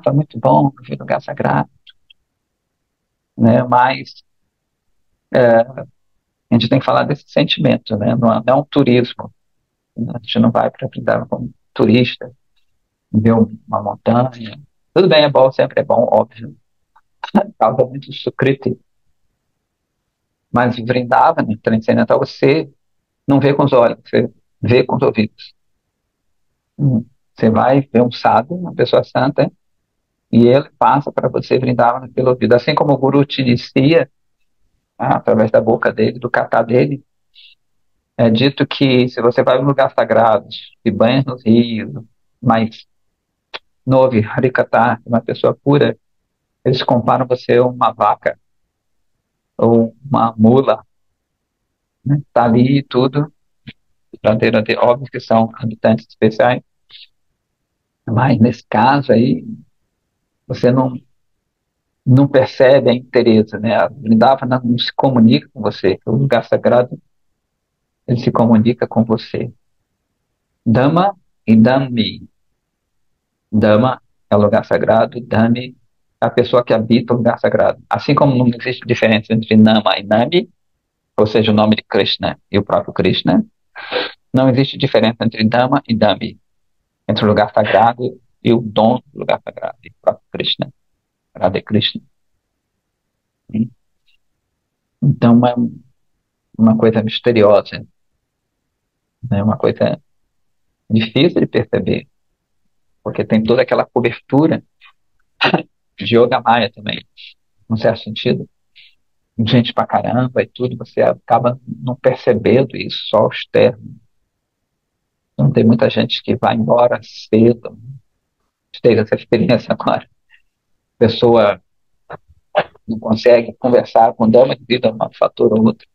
Foi muito bom, eu vi lugar sagrado, né? Mas a gente tem que falar desse sentimento, né? Não é um turismo. A gente não vai para Vrindavan como turista, ver uma montanha. Tudo bem, é bom, sempre é bom, óbvio. Causa muito sukriti. Mas Vrindavan, né, transcendental, você não vê com os olhos, você vê com os ouvidos. Hum. Você vai ver um sábio, uma pessoa santa, e ele passa para você Vrindavan pelo ouvido. Assim como o Guru te inicia, através da boca dele, do kata dele, é dito que se você vai a um lugar sagrado, se banha nos rios, mas não ouve Harikata, uma pessoa pura, eles comparam você a uma vaca ou uma mula, né? Tá ali e tudo, óbvio que são habitantes especiais, mas nesse caso aí, você não percebe a interesse, né? A Vrindavana não se comunica com você, o lugar sagrado, ele se comunica com você. Dhamma e Dhammi. Dhamma é o lugar sagrado, Dhammi é a pessoa que habita o lugar sagrado. Assim como não existe diferença entre Nama e Nami, ou seja, o nome de Krishna e o próprio Krishna, não existe diferença entre Dhamma e Dhammi, entre o lugar sagrado e o dono do lugar sagrado, e o próprio Krishna, Radha Krishna. Então é uma coisa misteriosa, né? Uma coisa difícil de perceber, porque tem toda aquela cobertura de Yoga Maya também, num certo sentido. Gente pra caramba e tudo, você acaba não percebendo isso, só o externo. Então tem muita gente que vai embora cedo, teve essa experiência agora. A pessoa não consegue conversar com dama devido a um fator ou outro.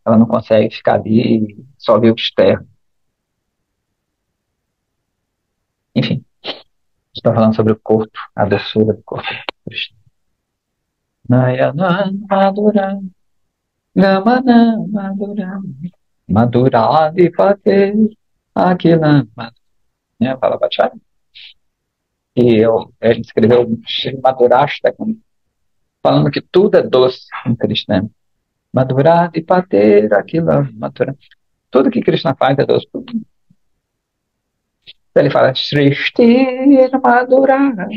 Ela não consegue ficar ali e só ver o externo. Enfim, está falando sobre o corpo, a doçura do corpo. Nayana Madura, Gamana Madura, Maduradipate, Aquila Madura. Né? Fala Bachara. Ele escreveu um Madurashtakam, falando que tudo é doce em Krishna. Maduradipate, Aquila Madura. Tudo que Krishna faz é doce. Ele fala Srishti Madura.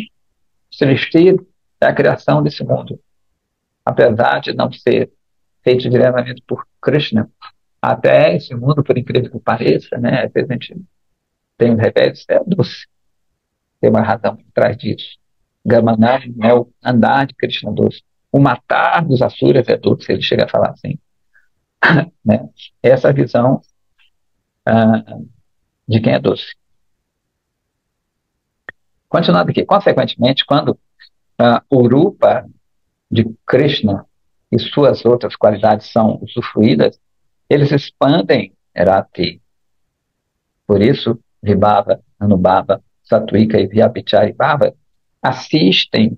Srishti é a criação desse mundo. Apesar de não ser feito diretamente por Krishna, até esse mundo, por incrível que pareça, né, às vezes a gente tem um revés, é doce. Tem uma razão por trás disso. Gamanam é o andar de Krishna doce. O matar dos asuras é doce, ele chega a falar assim. Né? Essa visão de quem é doce. Continuando aqui, consequentemente, quando o Rupa de Krishna e suas outras qualidades são usufruídas, eles expandem Rati. Por isso, Vibhava, Anubhava, Satwika e Vyabhichari Bhava assistem,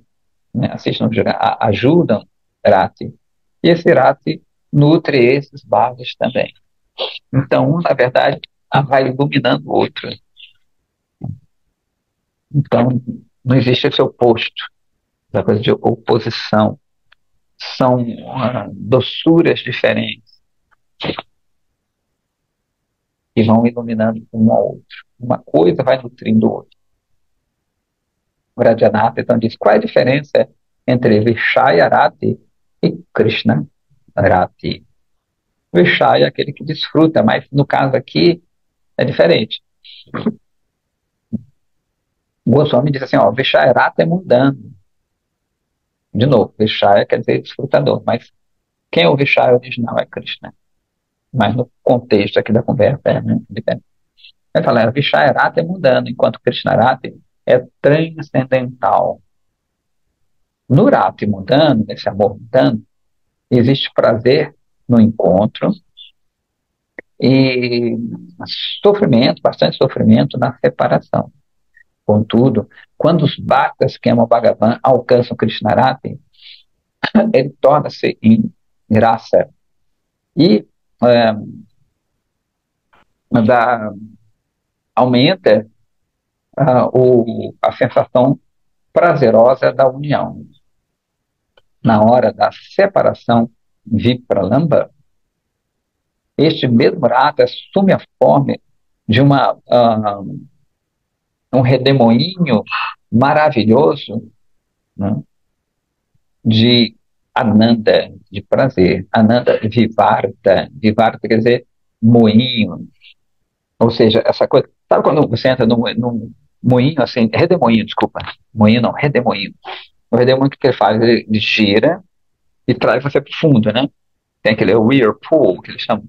né, ajudam Rati. E esse Rati nutre esses bhavas também. Então, um, na verdade, vai iluminando o outro. Então, não existe esse oposto, essa coisa de oposição. São doçuras diferentes que vão iluminando um ao outro. Uma coisa vai nutrindo o outro. O Radhanatha então diz, qual é a diferença entre Vishaya Rati e Krishna Rati? Vishaya é aquele que desfruta, mas no caso aqui é diferente. O Goswami diz assim, Vishaya Rati é mundano. De novo, Vishaya quer dizer desfrutador, mas quem é o Vishaya original é Krishna. Mas no contexto aqui da conversa é diferente. Ele fala, Vishaya Rati é mundano, enquanto Krishna Rati é transcendental. No Rati mundano, nesse amor mundano, existe prazer no encontro e sofrimento, bastante sofrimento na separação. Contudo, quando os bhaktas que amam Bhagavan alcançam Krishnarati, ele torna-se em rasa. E é, da, aumenta a sensação prazerosa da união. Na hora da separação vipralamba, este mesmo rata assume a forma de um redemoinho maravilhoso, né, de Ananda, de prazer. Ananda Vivarta. Vivarta quer dizer moinho. Ou seja, essa coisa. Sabe quando você entra num moinho, assim, redemoinho, desculpa. Moinho não, redemoinho. O redemoinho, o que ele faz? Ele gira e traz você para o fundo, né? Tem aquele whirlpool, que eles chamam.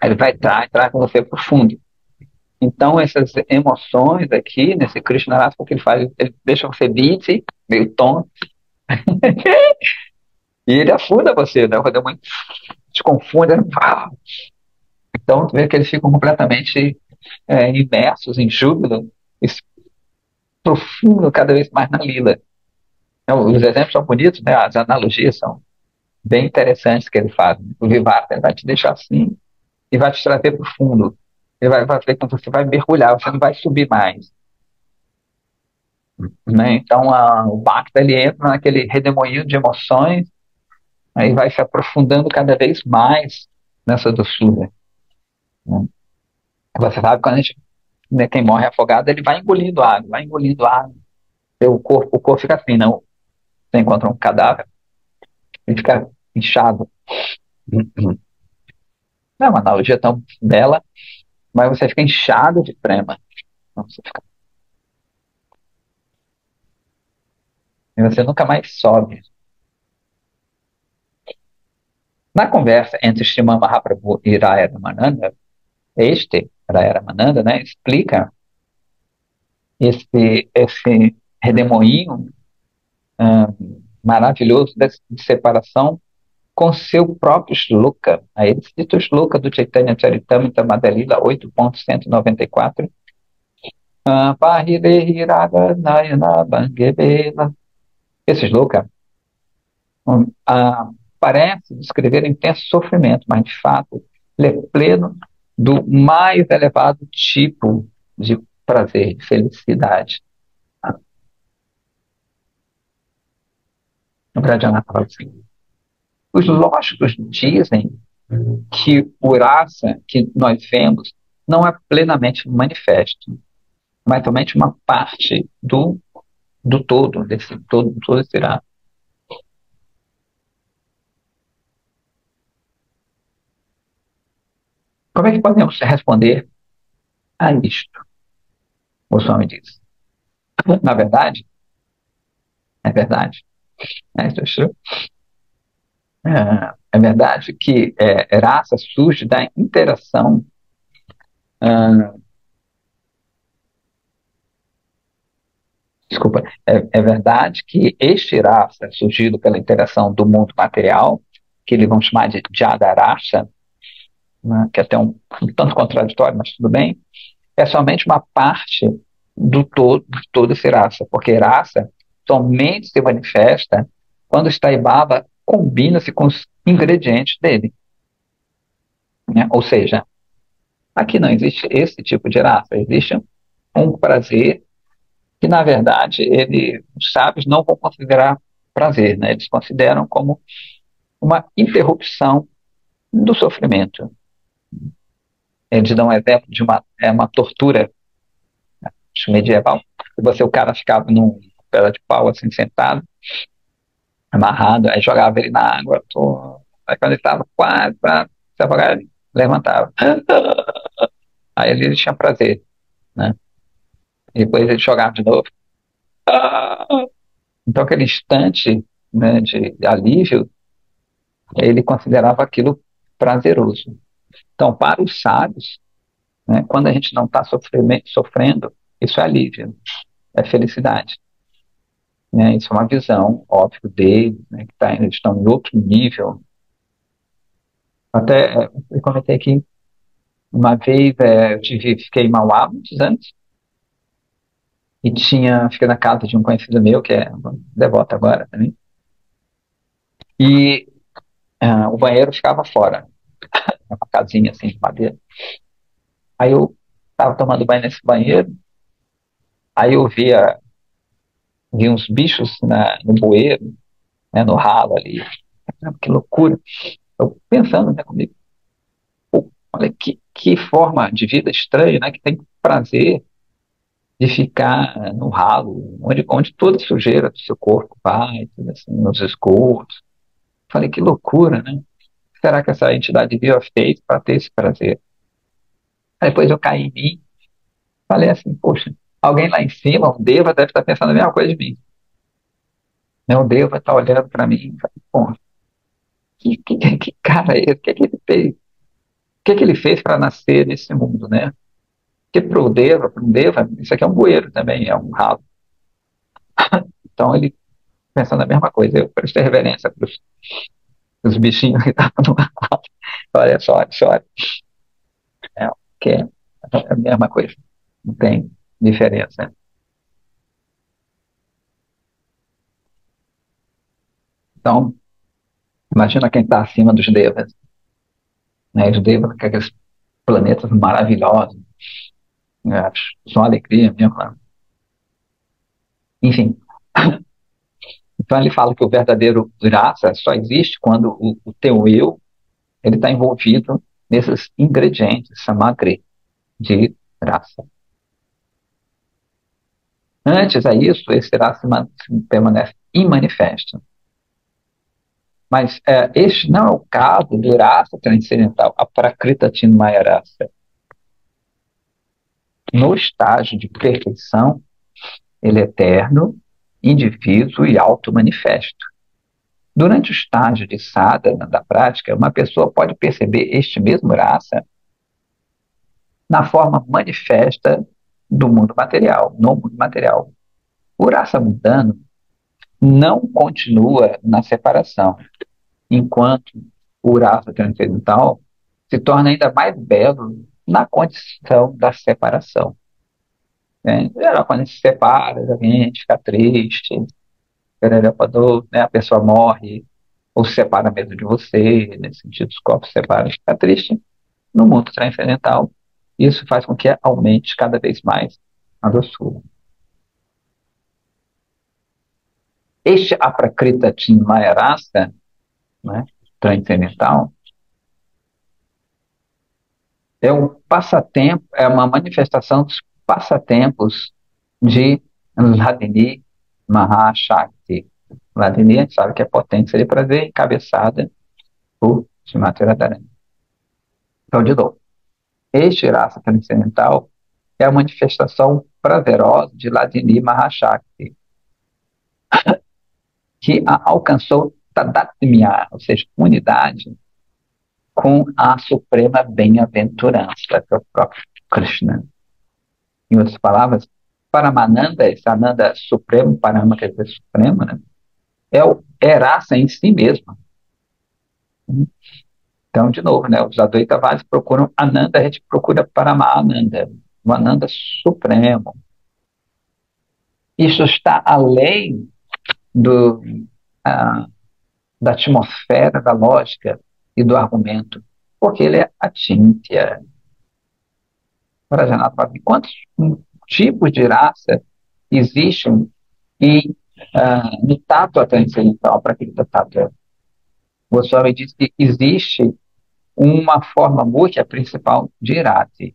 Ele vai traz você para o fundo. Então, essas emoções aqui, nesse Krishna Rasa, o que ele faz? Ele deixa você beat, meio tonto, e ele afunda você, né? O redemoinho te confunde. Então, tu vê que eles ficam completamente imersos em júbilo, profundo cada vez mais na lila. Então, os exemplos são bonitos, né? As analogias são bem interessantes que ele faz. O Vivata vai te deixar assim e vai te trazer para o fundo. Ele vai ver que você vai mergulhar, você não vai subir mais. Né? Então, o Bhakta ele entra naquele redemoinho de emoções, aí vai se aprofundando cada vez mais nessa doçura. Né? Você sabe, quando a gente, né, quem morre afogado, ele vai engolindo água, vai engolindo água. O corpo fica assim, não? Você encontra um cadáver, ele fica inchado. Não é uma analogia tão bela, mas você fica inchado de prema. Então, e você nunca mais sobe. Na conversa entre Srimad Mahaprabhu e Raya Ramananda, Raya Ramananda, né, explica esse redemoinho maravilhoso de separação com seu próprio shloka. Aí ele cita o shloka do Chaitanya Charitamrita Madhya-lila 8.194. Pahirehi Raga Nayana Bangevela. Esse shloka parece descrever intenso sofrimento, mas de fato ele é pleno do mais elevado tipo de prazer, de felicidade. O Brajana fala assim: os lógicos dizem que o rasa que nós vemos não é plenamente manifesto, mas somente uma parte do todo, todo esse rasa. Como é que podemos responder a isto? O Swami diz. Na verdade, é verdade, né? É verdade que raça surge da interação desculpa, é verdade que este raça é surgido pela interação do mundo material, que eles vão chamar de Jadarasha, né, que é até um tanto contraditório, mas tudo bem, é somente uma parte de todo esse raça, porque raça somente se manifesta quando está Ibaba combina-se com os ingredientes dele. Né? Ou seja, aqui não existe esse tipo de raça, existe um prazer que, na verdade, os sábios não vão considerar prazer, né? Eles consideram como uma interrupção do sofrimento. Eles dão um exemplo de uma tortura medieval, que o cara ficava num pedra de pau, assim, sentado, amarrado, aí jogava ele na água, aí quando ele estava quase para se afogar, ele levantava. Aí ele tinha prazer, né? E depois ele jogava de novo. Então, aquele instante, né, de alívio, ele considerava aquilo prazeroso. Então, para os sábios, né, quando a gente não está sofrendo, isso é alívio, é felicidade. Né? Isso é uma visão, óbvio, deles, né, eles estão em outro nível. Até eu comentei aqui, uma vez fiquei em Mauá muitos anos, e fiquei na casa de um conhecido meu, que é devoto agora também, E o banheiro ficava fora, uma casinha assim de madeira. Aí eu estava tomando banho nesse banheiro, aí eu vi uns bichos no bueiro, né, no ralo ali. Caramba, que loucura. Eu pensando, né, comigo, pô, olha que forma de vida estranha, né, que tem prazer de ficar no ralo, onde toda a sujeira do seu corpo vai, tudo assim, nos esgotos. Falei, que loucura, né? Será que essa entidade devia fez para ter esse prazer? Aí depois eu caí em mim, falei assim, poxa, alguém lá em cima, um Deva, deve estar pensando a mesma coisa de mim. Né? O Deva está olhando para mim e fala, pô, que cara é esse? O que é que ele fez? O que é que ele fez para nascer nesse mundo, né? Porque para um Deva, isso aqui é um bueiro também, é um ralo. Então ele pensando a mesma coisa, eu prestei reverência para os bichinhos que estavam no ralo. Olha só, olha só, é, que é a mesma coisa, não tem diferença. Então, imagina quem está acima dos devas, né? Os devas, que aqueles planetas maravilhosos, né? Só alegria mesmo. Né? Enfim, então ele fala que o verdadeiro graça só existe quando o teu eu ele está envolvido nesses ingredientes, samagri, de graça. Antes a isso, esse graça permanece imanifesto. Mas este não é o caso do raça transcendental, a prakrita chinmaya rasa. No estágio de perfeição, ele é eterno, indivíduo e auto-manifesto. Durante o estágio de sadhana da prática, uma pessoa pode perceber este mesmo rasa na forma manifesta do mundo material, no mundo material. O rasa mundano não continua na separação, enquanto o rasa transcendental se torna ainda mais belo na condição da separação. Né? Em geral, quando a gente se separa, a gente fica triste, quando, né, a pessoa morre, ou se separa mesmo de você, nesse sentido, os corpos se separam, fica triste. No mundo transcendental, isso faz com que aumente cada vez mais a doçura. Este aprakrita chinmaya rasa, né, transcendental, é um passatempo, é uma manifestação dos passatempos de Hladini Mahashakti. Hladini, a gente sabe que é potência de prazer, encabeçada por Srimati Radharani. Então, de novo, este raça transcendental é a manifestação prazerosa de Hladini Mahashakti, que alcançou Tadatmya, ou seja, unidade com a suprema bem-aventurança, que é o próprio Krishna. Em outras palavras, Paramananda, esse Ananda supremo, Parama quer dizer supremo, né? É raça em si mesma. Então, de novo, né, os Advaitavadis procuram Ananda, a gente procura Paramananda, o Ananda supremo. Isso está além do, ah, da atmosfera, da lógica e do argumento, porque ele é atintya. Quantos tipos de raça existem no tato transcendental para aquele tato? O Goswami diz que existe uma forma múltipla principal de rati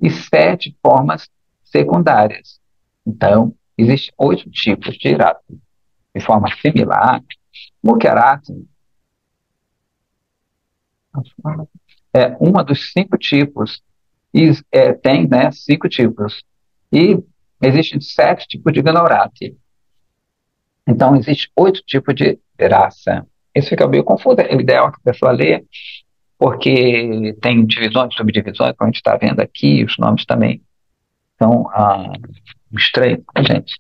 e 7 formas secundárias. Então, existem 8 tipos de rati. De forma similar, Mukhya Rati é uma dos 5 tipos e tem, né, 5 tipos. E existem 7 tipos de Ganorati. Então, existem 8 tipos de raça. Isso fica meio confuso. É o ideal que a pessoa lê, porque tem divisões, subdivisões, como a gente está vendo aqui, os nomes também são estranhos para a gente.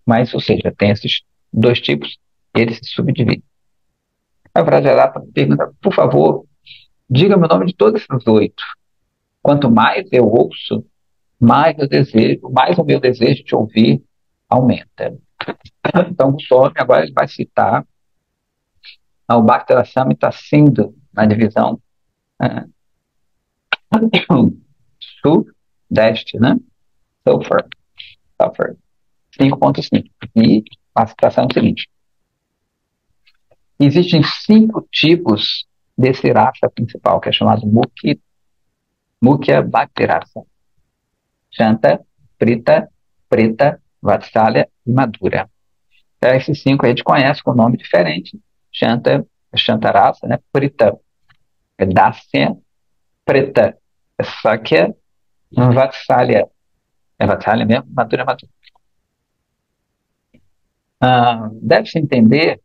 Mas, ou seja, tem esses 2 tipos, eles se subdividem. A Vrajarata pergunta, por favor, diga-me o nome de todos esses 8. Quanto mais eu ouço, mais o meu desejo de te ouvir aumenta. Então, o Swami agora ele vai citar O Bhaktarasamrita está sendo na divisão sudeste, né? Sulfur, sulfur 5.5. E a citação é o seguinte: existem 5 tipos desse rasa principal, que é chamado Mukhya Bhakti Rasa: Shanta, Prita, Preta, Vatsalya e Madhura. Esses 5 a gente conhece com nome diferente. Shanta, Shantarasa, né? Prita, Dasya, Preta, Sakya, Vatsalya. É Vatsalya mesmo? Madhura, Madhura. Deve-se entender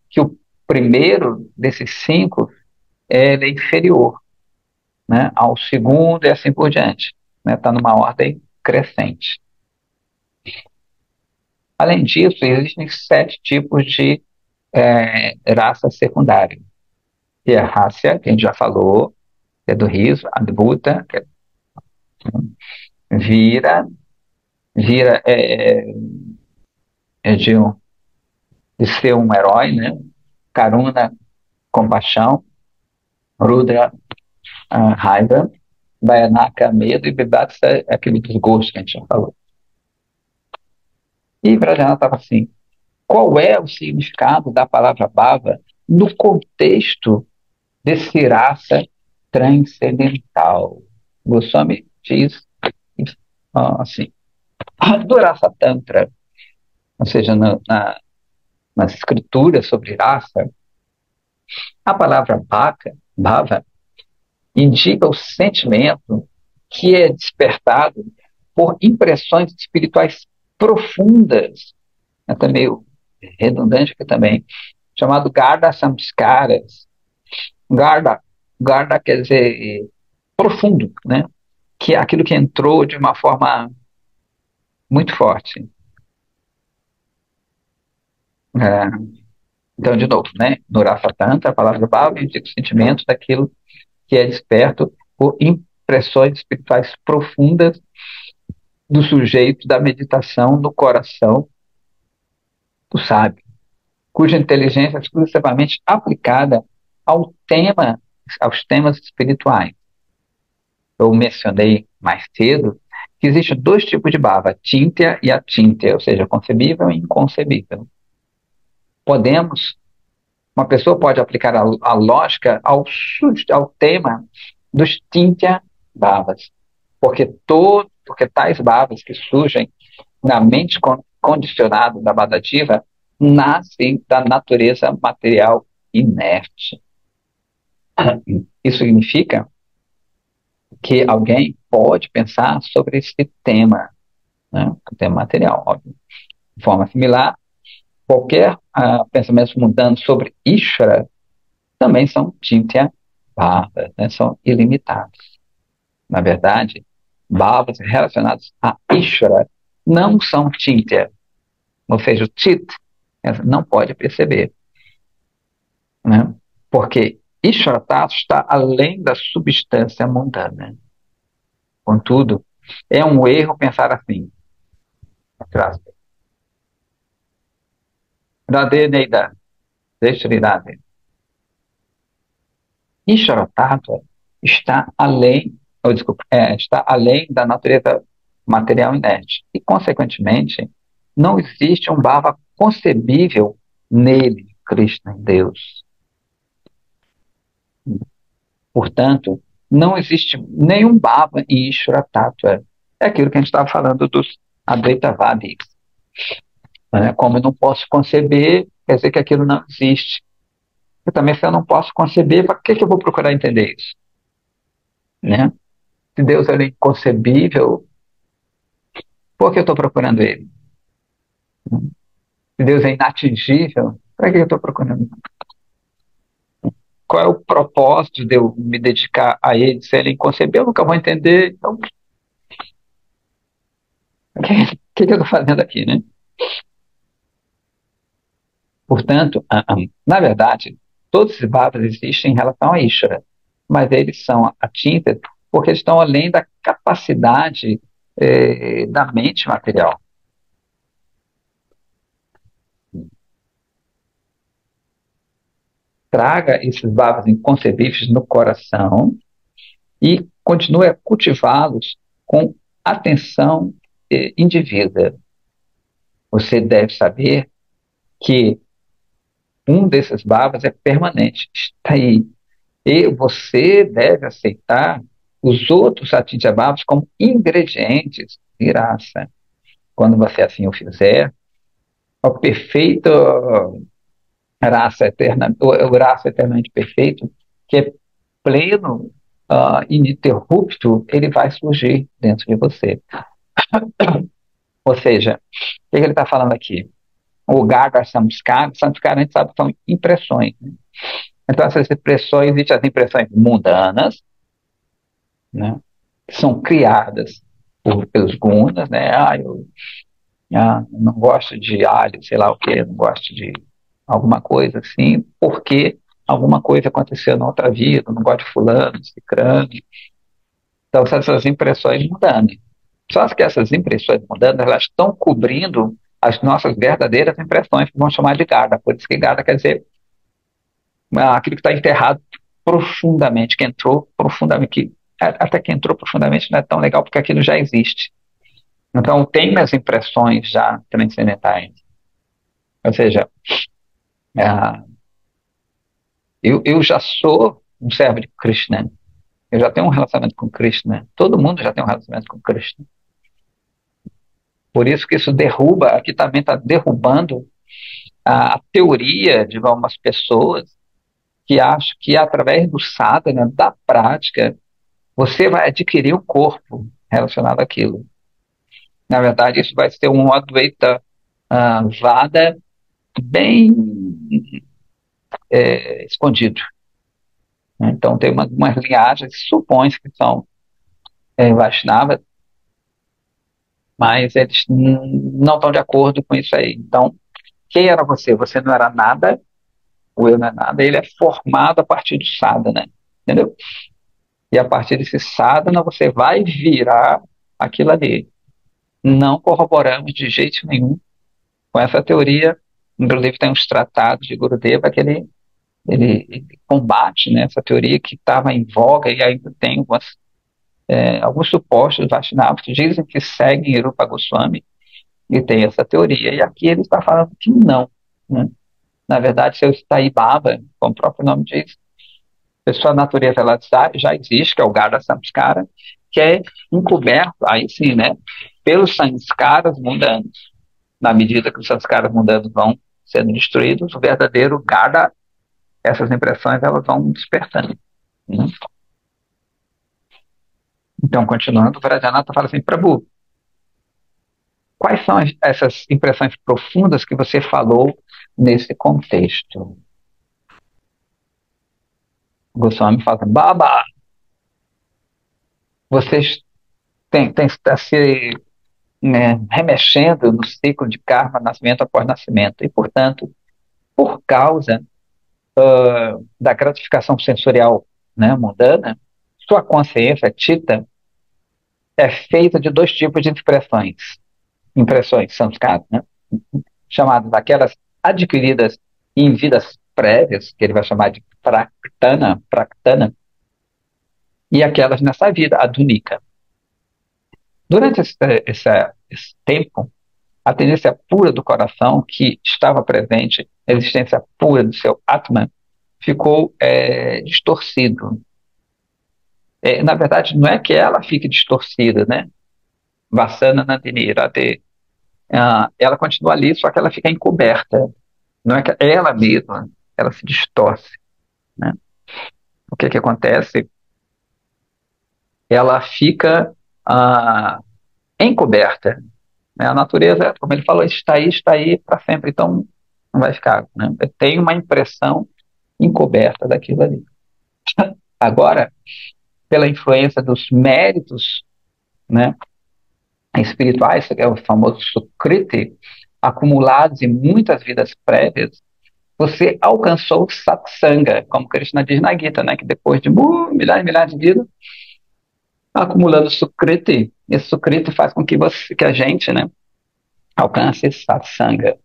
que o primeiro desses 5 é inferior, né, ao segundo e assim por diante. Está numa ordem crescente. Além disso, existem 7 tipos de raça secundária. Que é a Rasya, que a gente já falou, que é do riso, Adbhuta, que é Vira. Vira é de ser um herói, né? Karuna, compaixão. Rudra, raiva. Bhayanaka, medo. E Bibhatsa é aquele desgosto que a gente já falou. E Vrajana estava assim: qual é o significado da palavra bhava no contexto desse raça transcendental? Goswami diz assim: do Rasa Tantra, ou seja, nas escrituras sobre raça, a palavra bhava indica o sentimento que é despertado por impressões espirituais profundas. É até meio redundante aqui também, chamado Garda Samskaras. Garda quer dizer profundo, né? Que é aquilo que entrou de uma forma muito forte. Então, de novo, né? No Rasa Tantra, a palavra bhava indica o sentimento daquilo que é desperto por impressões espirituais profundas do sujeito da meditação no coração do sábio, cuja inteligência é exclusivamente aplicada aos temas espirituais. Eu mencionei mais cedo que existem 2 tipos de bhava: tintya e atintya, ou seja, concebível e inconcebível. Uma pessoa pode aplicar a lógica ao tema dos tintya bhavas, porque tais bhavas que surgem na mente condicionada da Bhadativa nascem da natureza material inerte. Isso significa que alguém pode pensar sobre esse tema, né, o tema material, óbvio. De forma similar, qualquer pensamento mundano sobre Ishvara também são tintya bhavas, né, são ilimitados. Na verdade, bhavas relacionados a Ishvara não são tintya, ou seja, o chit não pode perceber, né? Porque Ishvara está além da substância mundana. Contudo, é um erro pensar assim. Radhe Neida, Deshridade. Ishvara Tattva está está além da natureza material inerte. E, consequentemente, não existe um bhava concebível nele, Krishna, Deus. Portanto, não existe nenhum bhava em Ishvara Tattva. É aquilo que a gente estava falando dos Advaitavadis. Como eu não posso conceber, quer dizer que aquilo não existe. Eu também, se eu não posso conceber, para que eu vou procurar entender isso? Né? Se Deus é inconcebível, por que eu estou procurando Ele? Se Deus é inatingível, para que eu estou procurando? Qual é o propósito de eu me dedicar a Ele? Se Ele é inconcebível, eu nunca vou entender. Então, o que eu estou fazendo aqui, né? Portanto, na verdade, todos esses bhavas existem em relação a Ishvara, mas eles são atintos porque eles estão além da capacidade da mente material. traga esses bhavas inconcebíveis no coração e continue a cultivá-los com atenção indevida. Você deve saber que um desses bhavas é permanente, está aí. E você deve aceitar os outros satidya bhavas como ingredientes de raça. Quando você assim o fizer, o perfeito raça eterna, o raça eternamente perfeito, que é pleno, ininterrupto, ele vai surgir dentro de você. Ou seja, o que ele está falando aqui? O Gaga Samskara, Samskara a gente sabe que são impressões. Né? Então, essas impressões, existem as impressões mundanas, né? Que são criadas pelos gunas, né? Não gosto de alho, sei lá o que, não gosto de alguma coisa assim, porque alguma coisa aconteceu na outra vida, não gosto de fulano, de cicrano. Então, são essas impressões mundanas. Só que essas impressões mundanas, elas estão cobrindo as nossas verdadeiras impressões, que vão chamar de Gada. Por isso que Gada quer dizer aquilo que está enterrado profundamente, que entrou profundamente, até que entrou profundamente não é tão legal porque aquilo já existe. Então, tem as impressões já transcendentais. Ou seja, ah, eu já sou um servo de Krishna. Eu já tenho um relacionamento com Krishna. Todo mundo já tem um relacionamento com Krishna. Por isso que isso derruba, aqui também está derrubando a teoria de algumas pessoas que acham que através do sadhana, da prática, você vai adquirir um corpo relacionado àquilo. Na verdade, isso vai ser um Advaita Vada bem escondido. Né? Então, tem umas linhagens, supõe que são Vaishnavas, mas eles não estão de acordo com isso aí. Então, quem era você? Você não era nada, o eu não é nada, ele é formado a partir do sadhana, entendeu? E a partir desse sadhana você vai virar aquilo ali. Não corroboramos de jeito nenhum com essa teoria. Inclusive tem uns tratados de Gurudeva que ele combate, né, essa teoria que estava em voga e ainda tem alguns supostos Vaishnavas que dizem que seguem Rupa Goswami e tem essa teoria. E aqui ele está falando que não. Né? Na verdade, seu Sai Baba, como o próprio nome diz, a sua natureza ela já existe, que é o Gada Samskara, que é encoberto, aí sim, né, pelos sanskaras mundanos. Na medida que os sanskaras mundanos vão sendo destruídos, o verdadeiro Gada, essas impressões, elas vão despertando. Né? Então, continuando, o Vrajanata fala assim, Prabhu, quais são essas impressões profundas que você falou nesse contexto? Goswami fala, Baba, vocês está se remexendo no ciclo de karma, nascimento após nascimento, e, portanto, por causa da gratificação sensorial, né, mundana, sua consciência, Tita, é feita de dois tipos de impressões, samskaras, né, chamadas aquelas adquiridas em vidas prévias, que ele vai chamar de praktana, e aquelas nessa vida, adunika. Durante esse tempo, a tendência pura do coração, que estava presente, a existência pura do seu Atman, ficou distorcido. Na verdade, não é que ela fique distorcida, né? Vasana Nandini Radhe. Ela continua ali, só que ela fica encoberta. Não é que ela mesma, ela se distorce. Né? O que acontece? Ela fica encoberta. Né? A natureza, como ele falou, está aí para sempre, então não vai ficar. Né? Tem uma impressão encoberta daquilo ali. Agora, pela influência dos méritos, né, espirituais, que é o famoso Sukriti, acumulados em muitas vidas prévias, você alcançou o satsanga, como Krishna diz na Gita, né, que depois de milhares e milhares de vidas, acumulando Sukriti, esse Sukriti faz com que a gente, né, alcance esse satsanga.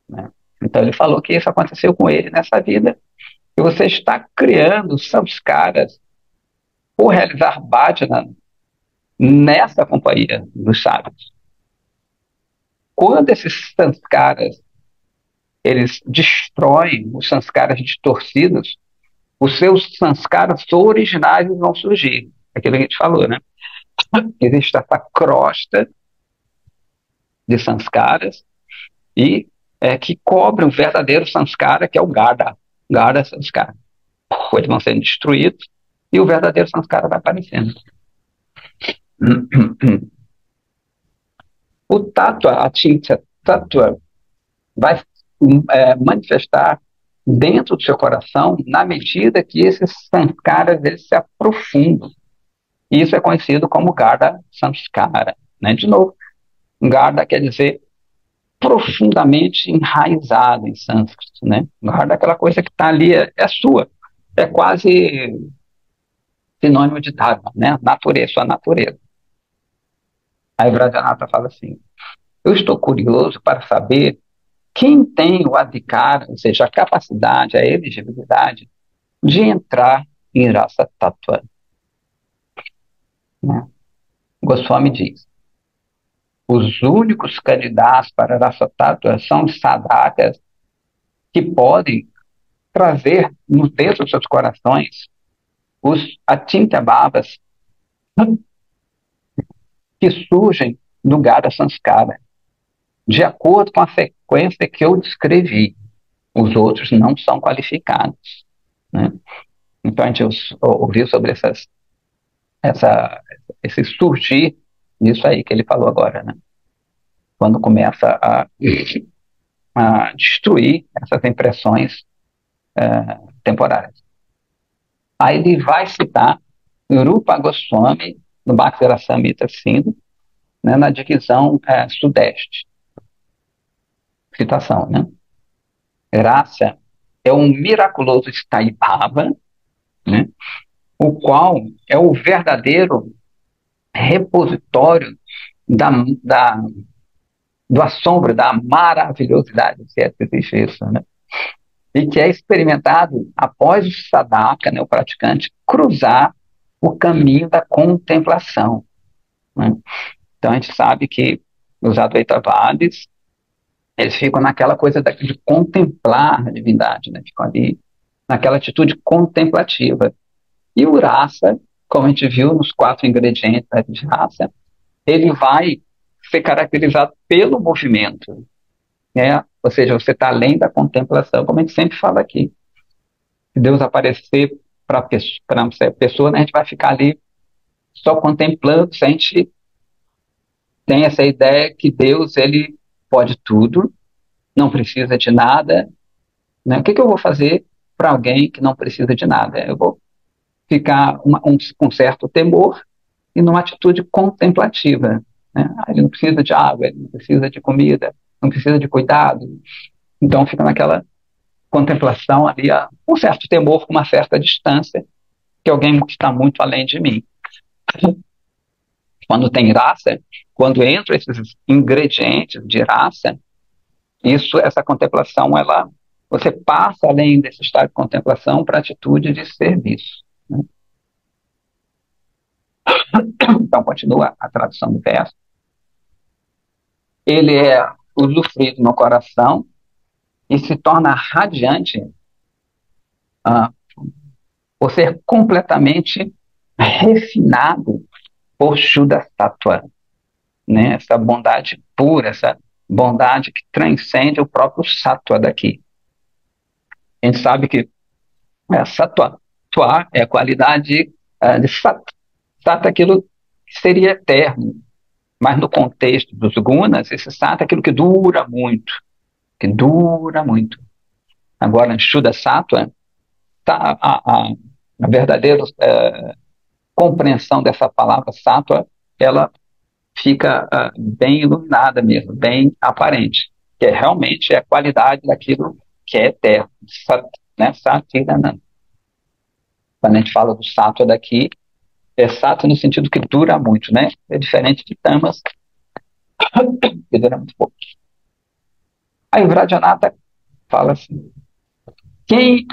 Né? Então ele falou que isso aconteceu com ele nessa vida, e você está criando samskaras por realizar bhajana nessa companhia dos sábios. Quando esses sanskaras eles destroem os sanskaras distorcidos, os seus sanskaras originais vão surgir. Aquilo que a gente falou, né? Existe essa crosta de sanskaras e que cobre o verdadeiro sanskara, que é o Gada sanskara. Eles vão sendo destruídos e o verdadeiro sanskara vai aparecendo. O tattva, a tinta tattva, vai manifestar dentro do seu coração na medida que esses sanskaras eles se aprofundam. Isso é conhecido como Gada Samskara. Né? De novo, Gada quer dizer profundamente enraizado em sânscrito. Né? Gada é aquela coisa que está ali, é sua. É quase sinônimo de Dharma, né? Natureza, sua natureza. Aí Vrajanata fala assim, eu estou curioso para saber quem tem o adhikara, ou seja, a capacidade, a elegibilidade de entrar em Rasa Tattva. Né? Goswami diz, os únicos candidatos para Rasa Tattva são os sadhakas que podem trazer no dentro dos seus corações os atintabhavas que surgem no Gada Sanskara, de acordo com a sequência que eu descrevi. Os outros não são qualificados. Né? Então, a gente ouviu sobre esse surgir disso aí que ele falou agora, né? Quando começa a destruir essas impressões temporárias. Aí ele vai citar Rupa Goswami no Bhaktirasamrita Sindhu, né, na divisão sudeste. Citação, né? Rasa é um miraculoso Staibhava, né, o qual é o verdadeiro repositório do assombro, da maravilhosidade, se é que existe isso, né? E que é experimentado após o sadhaka, né, o praticante, cruzar o caminho da contemplação. Né? Então a gente sabe que os Advaitavadis, eles ficam naquela coisa de contemplar a divindade, né? Ficam ali naquela atitude contemplativa. E o rasa, como a gente viu nos 4 ingredientes de rasa, ele vai ser caracterizado pelo movimento, né? Ou seja, você está além da contemplação, como a gente sempre fala aqui. Se Deus aparecer para a pessoa, né, a gente vai ficar ali só contemplando, se a gente tem essa ideia que Deus ele pode tudo, não precisa de nada, né? O que eu vou fazer para alguém que não precisa de nada? Eu vou ficar com certo temor e numa atitude contemplativa. Né? Ele não precisa de água, ele não precisa de comida, não precisa de cuidado. Então fica naquela contemplação ali, um certo temor, com uma certa distância, que alguém está muito além de mim. Quando tem raça, quando entram esses ingredientes de raça, essa contemplação, você passa além desse estado de contemplação para a atitude de serviço. Né? Então, continua a tradução do verso. Ele é usufruído no coração e se torna radiante por ser completamente refinado por Shuddha Sattva, né? Essa bondade pura, essa bondade que transcende o próprio Sattva daqui. A gente sabe que Sattva é a qualidade de Sat. Sat é aquilo que seria eterno, mas no contexto dos gunas, esse Sat é aquilo que dura muito, que dura muito. Agora, em Shuddha Sattva, a verdadeira compreensão dessa palavra Sattva, ela fica bem iluminada mesmo, bem aparente, que realmente é a qualidade daquilo que é eterno, né? Satirananda. Quando a gente fala do Sattva daqui, é Sattva no sentido que dura muito, né? É diferente de Tamas, que dura muito pouco. Aí o Vrajanata fala assim, quem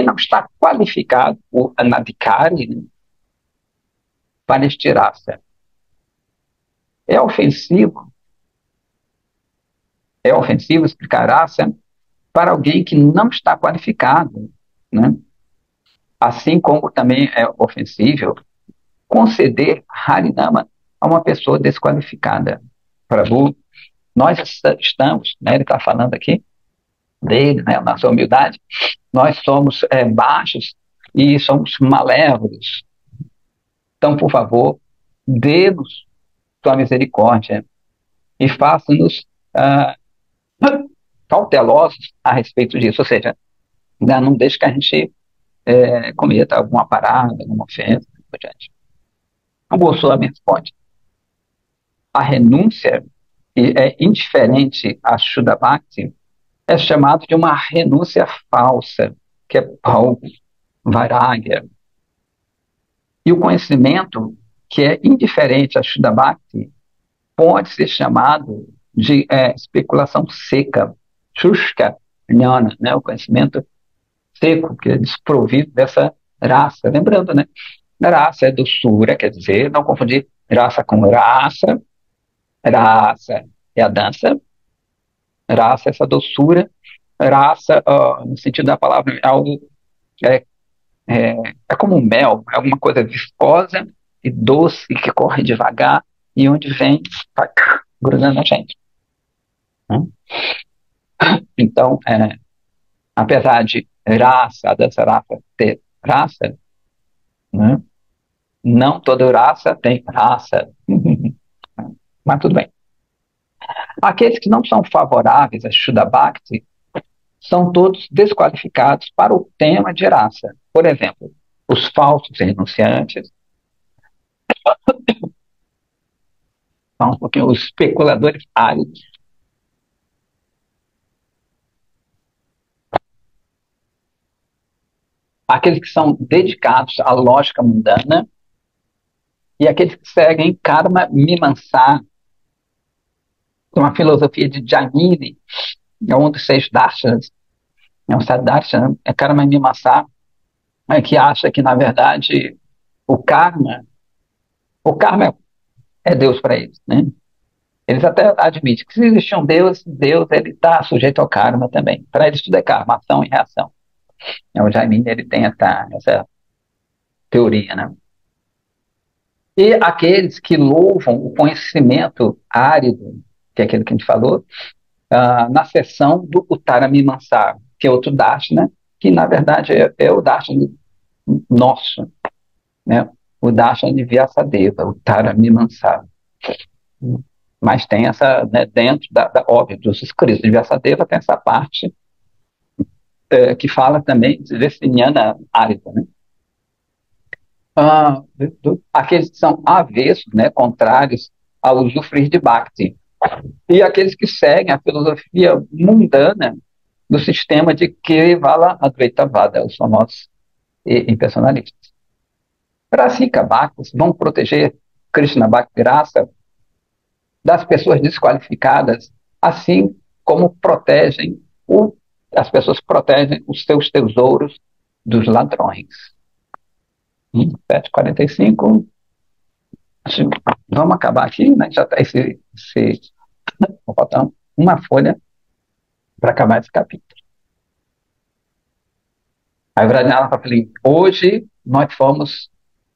não está qualificado, o anadhikari, né, para este rasa, é ofensivo, explicar rasa para alguém que não está qualificado, né? Assim como também é ofensível conceder Harinama a uma pessoa desqualificada. Prabhu, nós estamos, né, ele está falando aqui dele, né, nossa humildade, nós somos baixos e somos malévolos. Então, por favor, dê-nos sua misericórdia e faça-nos ah, cautelosos a respeito disso. Ou seja, não deixe que a gente cometa alguma parada, alguma ofensa, por diante. O Goswami responde: a renúncia que é indiferente a Shuddha Bhakti é chamado de uma renúncia falsa, que é Bhau Vairagya. E o conhecimento que é indiferente a Shuddha Bhakti pode ser chamado de especulação seca, Shushka Jnana, né? O conhecimento seco, que é desprovido dessa raça. Lembrando, né? Raça é doçura, quer dizer, não confundir raça com raça. Raça é a dança, raça é essa doçura, raça, no sentido da palavra, é algo é, é, é como um mel, é alguma coisa viscosa e doce que corre devagar e onde vem, tá, grudando a gente. Né? Então, apesar de raça, a dança raça ter raça, né? Não toda raça tem raça. Mas tudo bem. Aqueles que não são favoráveis a Shuddha Bhakti são todos desqualificados para o tema de raça. Por exemplo, os falsos renunciantes, são um pouquinho os especuladores áridos, aqueles que são dedicados à lógica mundana e aqueles que seguem karma mimamsa, uma filosofia de Jainini, é um dos 6 darshanas, é um Sadarshana, é karma mimamsa, que acha que, na verdade, o karma, o karma é Deus para eles, né? Eles até admitem que se existe um Deus, Deus ele está sujeito ao karma também. Para eles tudo é karma, ação e reação. O Jaimini ele tem essa teoria, né? E aqueles que louvam o conhecimento árido, que é aquele que a gente falou, na seção do Uttara Mimamsa, que é outro Darshana, que na verdade é o Darshana nosso, né? O Darshana de Vyasadeva, Uttara Mimamsa. Mas tem essa, né, dentro óbvio, dos escritos de Vyasadeva, tem essa parte que fala também desse jnana árida, né? Aqueles que são avessos, né, contrários ao usufruir de Bhakti, e aqueles que seguem a filosofia mundana do sistema de Kevala Advaitavada, os famosos impersonalistas. Rasika Bhaktis vão proteger Krishna Bhakti Graça das pessoas desqualificadas, assim como as pessoas protegem os seus tesouros dos ladrões. 7h45. Vamos acabar aqui, né? Já está vou botar uma folha para acabar esse capítulo. Aí Vrajanatha fala assim, hoje nós fomos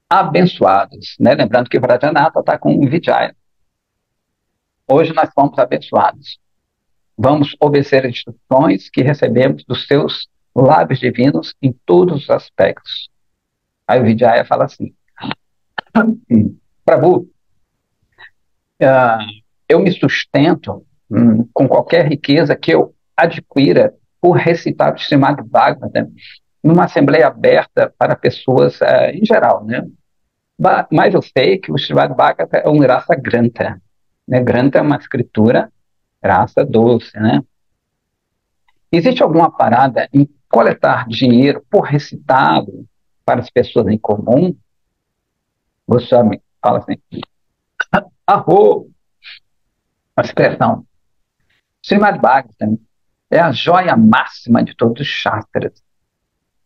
abençoados, né? Lembrando que Vrajanatha está com um Vijaya. Hoje nós fomos abençoados. Vamos obedecer as instruções que recebemos dos seus lábios divinos em todos os aspectos. Aí o Vijaya fala assim, Prabhu, eu me sustento com qualquer riqueza que eu adquira por recitar o Srimad Bhagavatam numa assembleia aberta para pessoas em geral, né? Mas eu sei que o Srimad Bhagavatam é um Rasa Granta, né? Granta é uma escritura rasa doce, né? Existe alguma parada em coletar dinheiro por recitado para as pessoas em comum? Você fala assim, arro, uma expressão. Srimad Bhagavatam é a joia máxima de todos os Shastras.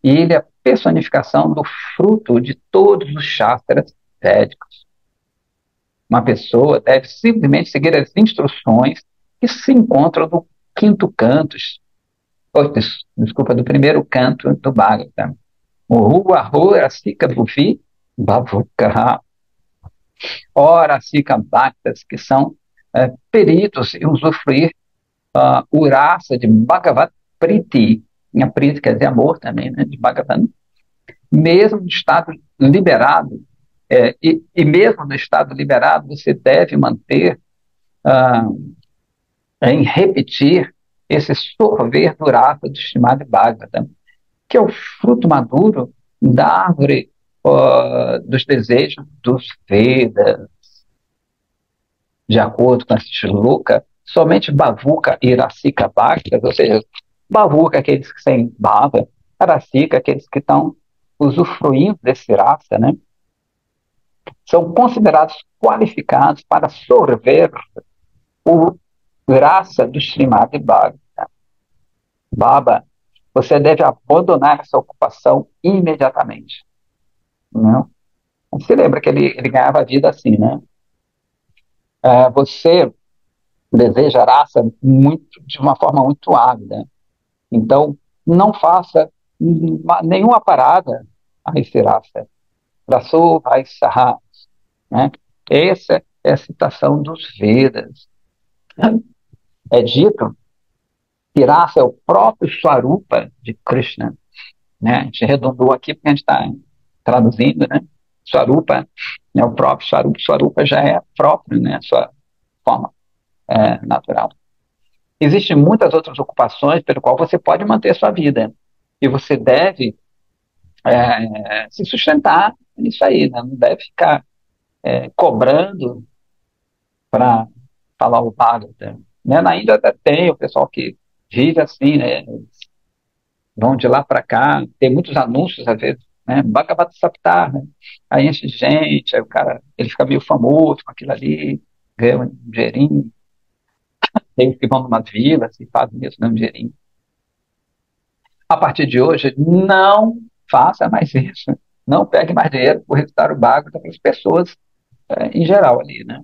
E ele é a personificação do fruto de todos os Shastras védicos. Uma pessoa deve simplesmente seguir as instruções que se encontram no quinto canto, desculpa, do primeiro canto do Bhagavatam. O Ahura Sika Bhuvi Bhavukaha. Ora Sika Bhaktas, que são peritos em usufruir Urasa de Bhagavat Priti. A Priti quer dizer amor também, né, de Bhagavan. Mesmo no estado liberado, e mesmo no estado liberado, você deve manter em repetir esse sorver do Urasa do Srimad Bhagavatam, que é o fruto maduro da árvore dos desejos dos Vedas. De acordo com esse shloka, somente Bavuka e Rasika Bhaktas, ou seja, Bavuka, aqueles que têm bhava, Rasika, aqueles que estão usufruindo desse rasa, né, são considerados qualificados para sorver o rasa do Srimad Bhagavatam. Baba, você deve abandonar essa ocupação imediatamente. Não? Você lembra que ele ganhava a vida assim, né? Você deseja raça muito, de uma forma muito ávida. Então, não faça nenhuma parada a esse raça. Rasul vai sarrar, né? Essa é a citação dos Vedas. É dito que raça é o próprio Swarupa de Krishna, né? A gente arredondou aqui porque a gente está traduzindo, né? Swarupa é o próprio Swarupa. Swarupa já é próprio, né? A sua forma natural. Existem muitas outras ocupações pelo qual você pode manter sua vida. E você deve se sustentar nisso aí, né? Não deve ficar cobrando para falar o Bhagavatam. Né? Na Índia até tem o pessoal que vive assim, né? Vão de lá para cá, tem muitos anúncios às vezes, né? Bhagavad Saptar, né? Aí enche de gente, aí o cara ele fica meio famoso com aquilo ali, ganha um dinheirinho, tem os que vão numa vila e fazem isso, ganham um dinheirinho. A partir de hoje, não faça mais isso. Não pegue mais dinheiro por recitar o Bhagavatam para as pessoas em geral ali, né?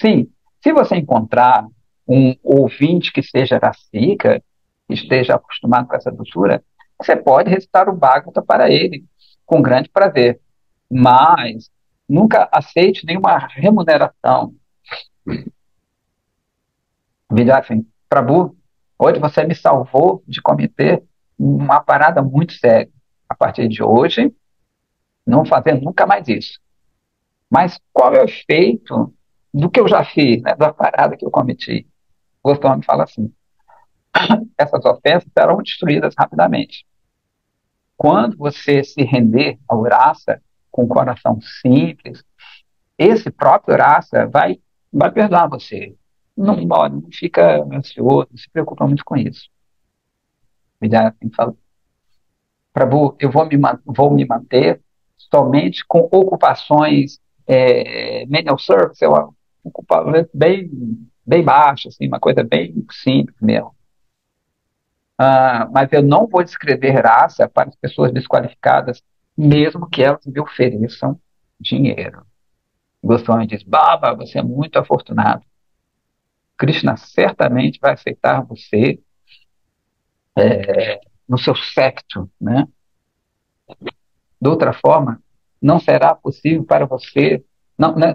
Sim, se você encontrar um ouvinte que seja racica, que esteja acostumado com essa doçura, você pode recitar o Bhagavatam para ele, com grande prazer. Mas nunca aceite nenhuma remuneração. Diga assim, Prabhu, hoje você me salvou de cometer uma parada muito séria. A partir de hoje, não fazer nunca mais isso. Mas qual é o efeito do que eu já fiz, né, da parada que eu cometi? Gostam de falar assim, essas ofensas serão destruídas rapidamente. Quando você se render ao raça com o coração simples, esse próprio raça vai perdoar você. Não fica ansioso, não se preocupa muito com isso. Assim, fala, Prabhu, eu vou me manter somente com ocupações manual service, ocupamento bem baixo, assim, uma coisa bem simples mesmo. Mas eu não vou descrever raça para as pessoas desqualificadas, mesmo que elas me ofereçam dinheiro. Goswami diz, Baba, você é muito afortunado. Krishna certamente vai aceitar você no seu secto, né? De outra forma, não será possível para você. Não, né,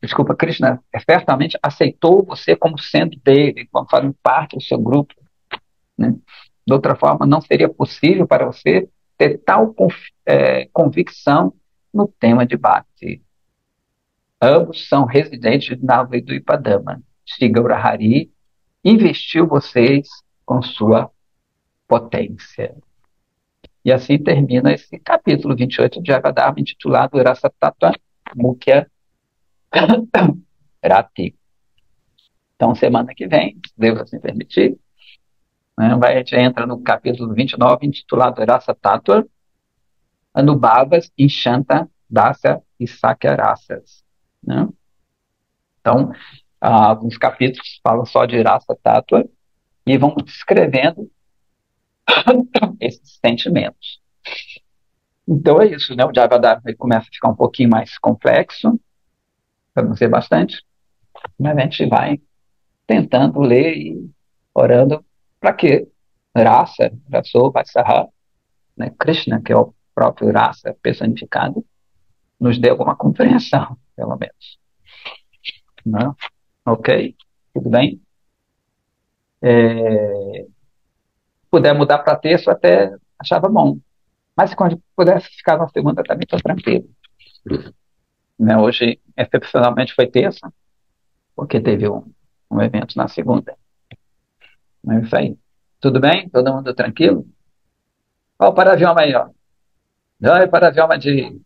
desculpa, Krishna certamente aceitou você como sendo dele, como fazendo parte do seu grupo. Né? De outra forma, não seria possível para você ter tal convicção no tema de Bhakti. Ambos são residentes de Navali do Ipadama. Shri Gaurahari investiu vocês com sua potência. E assim termina esse capítulo 28 de Jagadharma, intitulado Rasa Tattva Mukhya Rati. Então, semana que vem, se Deus assim permitir, né, a gente entra no capítulo 29, intitulado Rasa Tattva Anubhavas, Enchanta, Dasya e Sakya Rasas. Né? Então, alguns capítulos falam só de Rasa Tattva e vamos descrevendo esses sentimentos. Então é isso, né? O Javadar ele começa a ficar um pouquinho mais complexo, para não ser bastante, mas a gente vai tentando ler e orando para que Rasa, Raso, Vatsaha, né? Krishna, que é o próprio Rasa personificado, nos dê alguma compreensão, pelo menos. Né? Ok? Tudo bem? Puder mudar para texto, até achava bom. Mas quando pudesse ficar na segunda também, estou tranquilo. Né? Hoje, excepcionalmente, foi terça, porque teve um evento na segunda. É isso aí. Tudo bem? Todo mundo tranquilo? Olha o Paravioma aí, ó. Olha o Paravioma de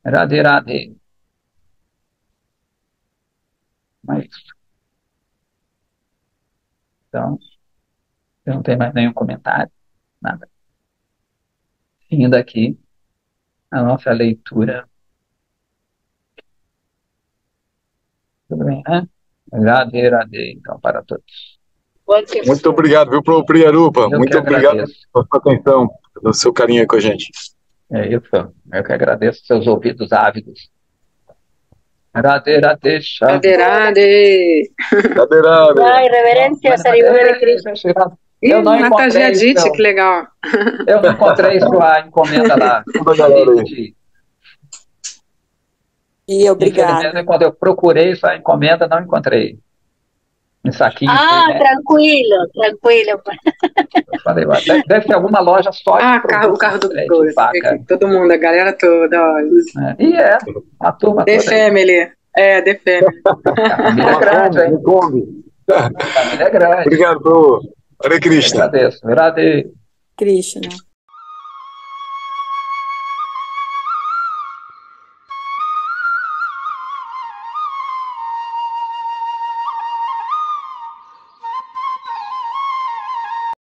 Radhe Radhe. Mas, então, eu não tenho mais nenhum comentário, nada. Indo aqui, a nossa leitura. Tudo bem, né? Radhe Radhe, então, para todos. Muito obrigado, viu, pro Priyarupa? Eu que Muito obrigado agradeço. pela sua atenção, pelo seu carinho aí com a gente. É isso. Eu que agradeço seus ouvidos ávidos. Radhe Radhe Shyam. Radhe Radhe. Radhe Radhe. Ai, reverência, Saribana Krishna. Eu não Mataji encontrei Aditi, isso. que legal. Eu não encontrei sua encomenda lá. E obrigada. Infelizmente, quando eu procurei sua encomenda, não encontrei. Em saquinho. Ah, né? tranquilo, tranquilo. Eu falei, deve ter alguma loja só de O carro do de Cruz. vaca. Todo mundo, a galera toda. Ó. E a turma The toda. Family. The Family. A família é grande, hein? A família é grande. Obrigado, pro Hare Eu Krishna. agradeço. Radhe. Krishna.